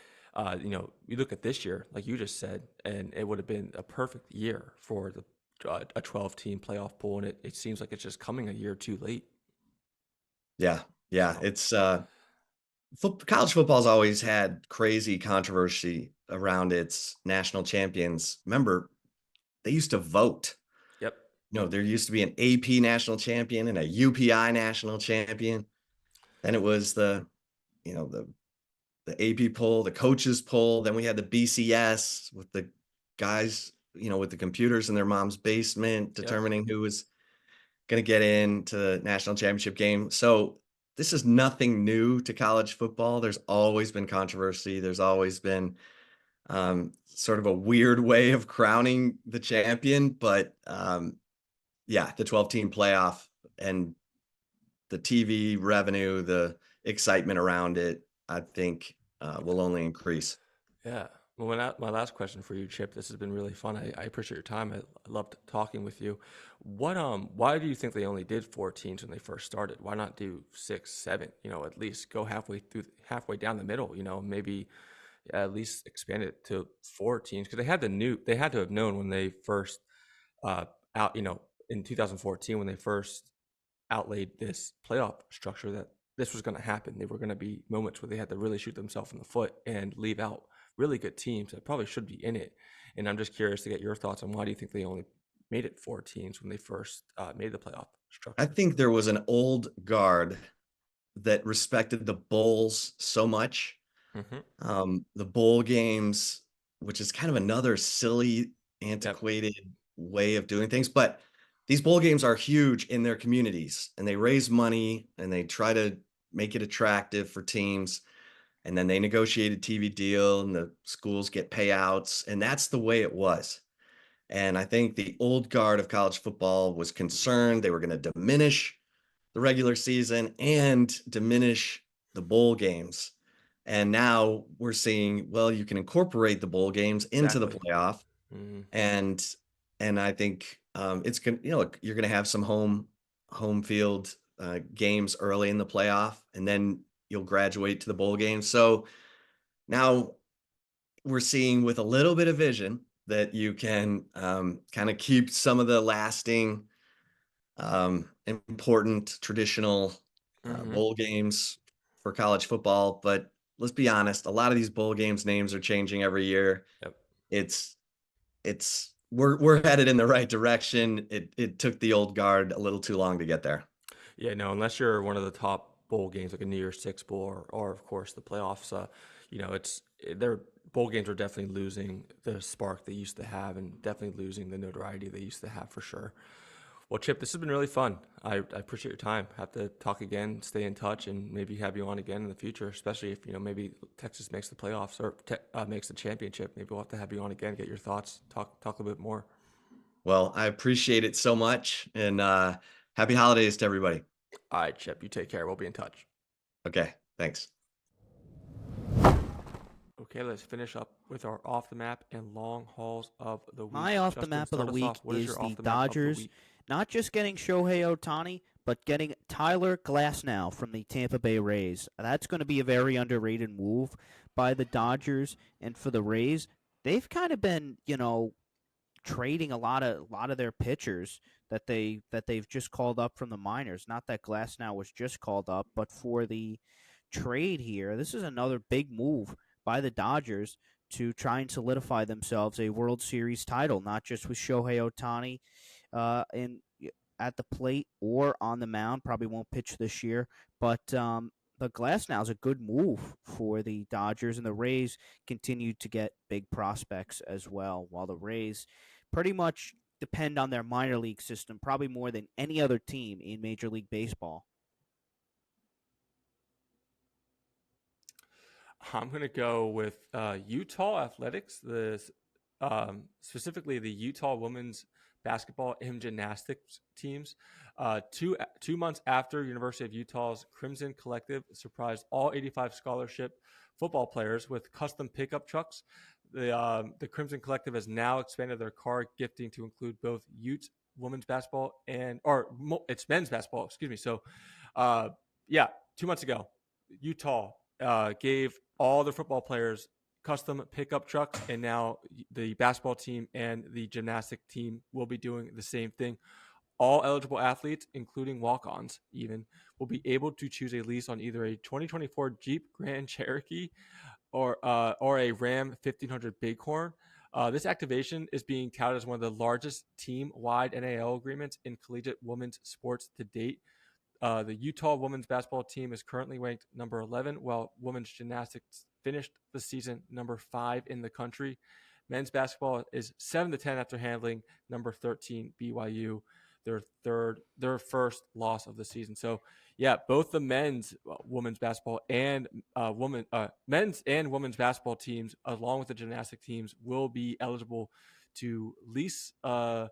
you look at this year, like you just said, and it would have been a perfect year for a 12-team playoff pool, and it seems like it's just coming a year too late. Yeah, yeah, So, it's college football's always had crazy controversy around its national champions. Remember, they used to vote. yep. There used to be an AP national champion and a UPI national champion. Then it was you know, the AP poll, the coaches poll. Then we had the BCS with the guys, with the computers in their mom's basement Yep. determining who was going to get into the national championship game. So this is nothing new to college football. There's always been controversy. There's always been sort of a weird way of crowning the champion. But yeah, the 12-team playoff and the TV revenue, the excitement around it, I think will only increase. Yeah. Well, my last question for you, Chip. This has been really fun. I appreciate your time. I loved talking with you. Why do you think they only did 4 teams when they first started? Why not do 6, 7? At least go halfway down the middle. Maybe at least expand it to 4 teams, because they had to have known when they first out. In 2014 when they first outlaid this playoff structure that this was going to happen. There were going to be moments where they had to really shoot themselves in the foot and leave out really good teams that probably should be in it. And I'm just curious to get your thoughts on why do you think they only made it 4 teams when they first made the playoff structure? I think there was an old guard that respected the bowls so much. The bowl games, which is kind of another silly, antiquated way of doing things, but these bowl games are huge in their communities, and they raise money and they try to make it attractive for teams. And then they negotiate a TV deal and the schools get payouts, and that's the way it was. And I think the old guard of college football was concerned they were going to diminish the regular season and diminish the bowl games. And now we're seeing, well, you can incorporate the bowl games into the playoff. And I think it's going to, you're going to have some home field games early in the playoff, and then you'll graduate to the bowl game. So now we're seeing with a little bit of vision that you can kind of keep some of the lasting, important traditional bowl games for college football. But let's be honest, a lot of these bowl games names are changing every year. It's we're headed in the right direction. It took the old guard a little too long to get there. Yeah, no, unless you're one of the top bowl games like a New Year's Six bowl or of course the playoffs, their bowl games are definitely losing the spark they used to have and definitely losing the notoriety they used to have for sure. Well, Chip, this has been really fun. I appreciate your time. Have to talk again, stay in touch, and maybe have you on again in the future, especially if, maybe Texas makes the playoffs or makes the championship. Maybe we'll have to have you on again, get your thoughts, talk a little bit more. Well, I appreciate it so much, and happy holidays to everybody. All right, Chip, you take care. We'll be in touch. Okay, thanks. Okay, let's finish up with our off the map and long hauls of the week. My off the map of the week is the Dodgers not just getting Shohei Ohtani, but getting Tyler Glasnow from the Tampa Bay Rays. That's going to be a very underrated move by the Dodgers. And for the Rays, they've kind of been, trading a lot of their pitchers that they've just called up from the minors. Not that Glasnow was just called up, but for the trade here, this is another big move by the Dodgers to try and solidify themselves a World Series title, not just with Shohei Ohtani at the plate or on the mound. Probably won't pitch this year, but Glasnow is a good move for the Dodgers, and the Rays continue to get big prospects as well, while the Rays pretty much depend on their minor league system, probably more than any other team in Major League Baseball. I'm going to go with Utah Athletics, specifically the Utah women's basketball and gymnastics teams. 2 months after University of Utah's Crimson Collective surprised all 85 scholarship football players with custom pickup trucks, the Crimson Collective has now expanded their car gifting to include both Ute women's basketball it's men's basketball, excuse me. So, 2 months ago, Utah gave all the football players custom pickup trucks, and now the basketball team and the gymnastic team will be doing the same thing. All eligible athletes, including walk-ons even, will be able to choose a lease on either a 2024 Jeep Grand Cherokee or a Ram 1500 Bighorn. This activation is being touted as one of the largest team-wide NIL agreements in collegiate women's sports to date. The Utah women's basketball team is currently ranked number 11, while women's gymnastics finished the season number 5 in the country. Men's basketball is 7-10 after handling number 13 BYU, their first loss of the season. So, both the men's women's basketball and men's and women's basketball teams, along with the gymnastic teams, will be eligible to lease cars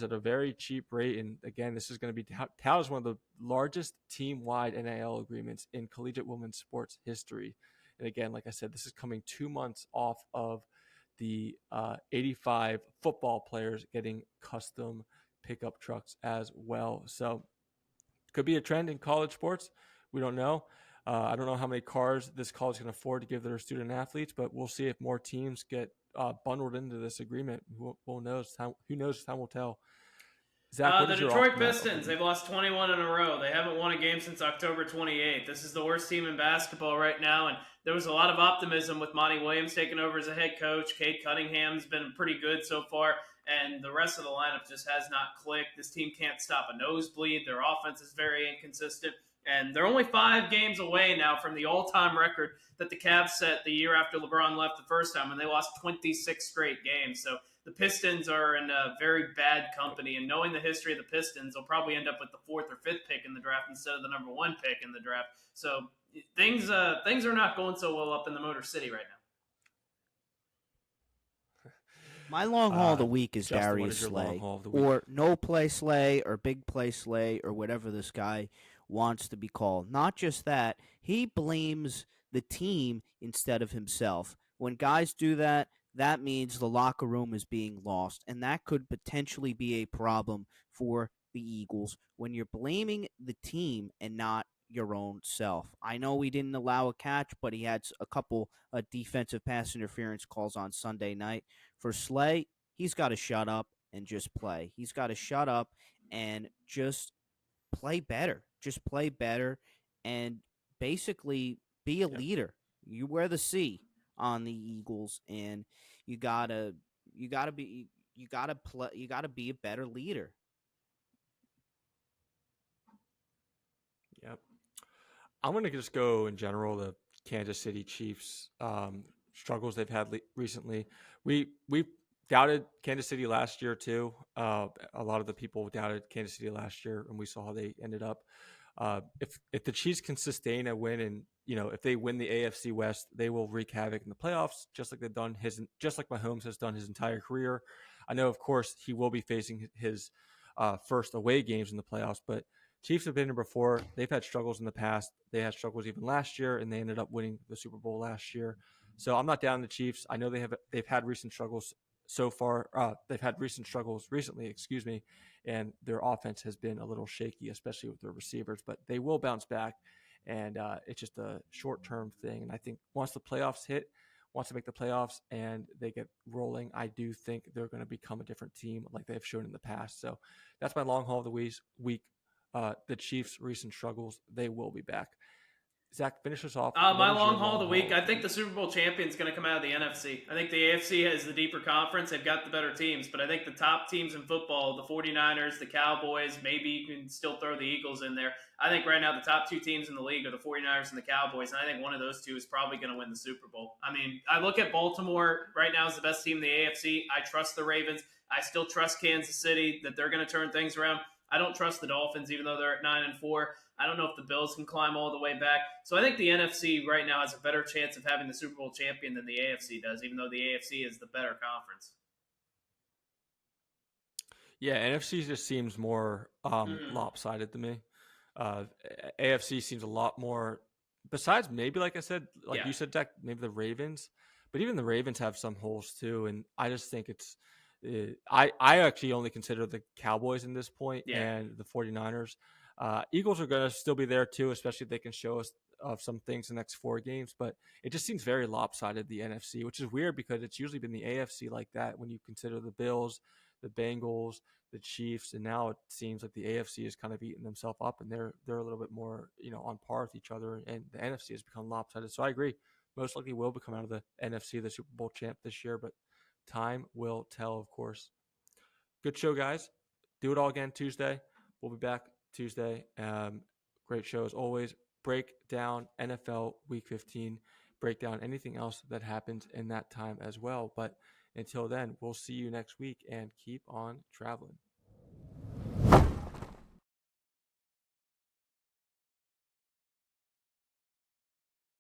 at a very cheap rate. And again, this is going to be touted as one of the largest team-wide NIL agreements in collegiate women's sports history. And again, like I said, this is coming 2 months off of the 85 football players getting custom pickup trucks as well. So it could be a trend in college sports. We don't know. I don't know how many cars this college can afford to give their student athletes, but we'll see if more teams get bundled into this agreement. Who knows? Time will tell. Zach, what The is your Detroit off map? Pistons, they've lost 21 in a row. They haven't won a game since October 28th. This is the worst team in basketball right now, and there was a lot of optimism with Monty Williams taking over as a head coach. Cade Cunningham's been pretty good so far, and the rest of the lineup just has not clicked. This team can't stop a nosebleed. Their offense is very inconsistent, and they're only 5 games away now from the all-time record that the Cavs set the year after LeBron left the first time, and they lost 26 straight games. So the Pistons are in a very bad company, and knowing the history of the Pistons, they'll probably end up with the 4th or 5th pick in the draft instead of the number 1 pick in the draft. So things are not going so well up in the Motor City right now. My long haul of the week is Justin, Darius Slay, or no play Slay, or big play Slay, or whatever this guy wants to be called. Not just that, he blames the team instead of himself. When guys do that, that means the locker room is being lost, and that could potentially be a problem for the Eagles when you're blaming the team and not your own self. I know he didn't allow a catch, but he had a couple defensive pass interference calls on Sunday night. For Slay, he's got to shut up and just play. He's got to shut up and just play better. Just play better and basically be a leader. You wear the C on the Eagles, and you gotta be a better leader. Yep. I'm gonna just go in general the Kansas City Chiefs struggles they've had recently. We doubted Kansas City last year too. A lot of the people doubted Kansas City last year, and we saw how they ended up. If the Chiefs can sustain a win, and if they win the AFC West, they will wreak havoc in the playoffs, just like they've done just like Mahomes has done his entire career. I know, of course, he will be facing his first away games in the playoffs, but Chiefs have been here before. They've had struggles in the past. They had struggles even last year, and they ended up winning the Super Bowl last year. So I'm not down on the Chiefs. I know they've had recent struggles so far. They've had recent struggles recently, and their offense has been a little shaky, especially with their receivers. But they will bounce back, and it's just a short-term thing. And I think once the playoffs hit, once they make the playoffs and they get rolling, I do think they're going to become a different team like they've shown in the past. So that's my long haul of the week. The Chiefs' recent struggles, they will be back. Zach, finish us off. My long haul of the week, I think the Super Bowl champion is going to come out of the NFC. I think the AFC has the deeper conference. They've got the better teams, but I think the top teams in football, the 49ers, the Cowboys, maybe you can still throw the Eagles in there. I think right now the top 2 teams in the league are the 49ers and the Cowboys, and I think one of those two is probably going to win the Super Bowl. I mean, I look at Baltimore right now as the best team in the AFC. I trust the Ravens. I still trust Kansas City that they're going to turn things around. I don't trust the Dolphins, even though they're at 9-4. I don't know if the Bills can climb all the way back. So I think the NFC right now has a better chance of having the Super Bowl champion than the AFC does, even though the AFC is the better conference. Yeah, NFC just seems more lopsided to me. AFC seems a lot more, besides maybe, like I said, you said, Zach, maybe the Ravens. But even the Ravens have some holes too, and I just think it's I actually only consider the Cowboys in this point and the 49ers. Eagles are going to still be there too, especially if they can show us some things in the next 4 games. But it just seems very lopsided, the NFC, which is weird because it's usually been the AFC like that when you consider the Bills, the Bengals, the Chiefs, and now it seems like the AFC is kind of eating themselves up, and they're a little bit more on par with each other, and the NFC has become lopsided. So I agree, most likely will become out of the NFC the Super Bowl champ this year, but time will tell, of course. Good show, guys. Do it all again Tuesday. We'll be back Tuesday. Great show as always. Break down NFL Week 15. Break down anything else that happens in that time as well. But until then, we'll see you next week and keep on traveling.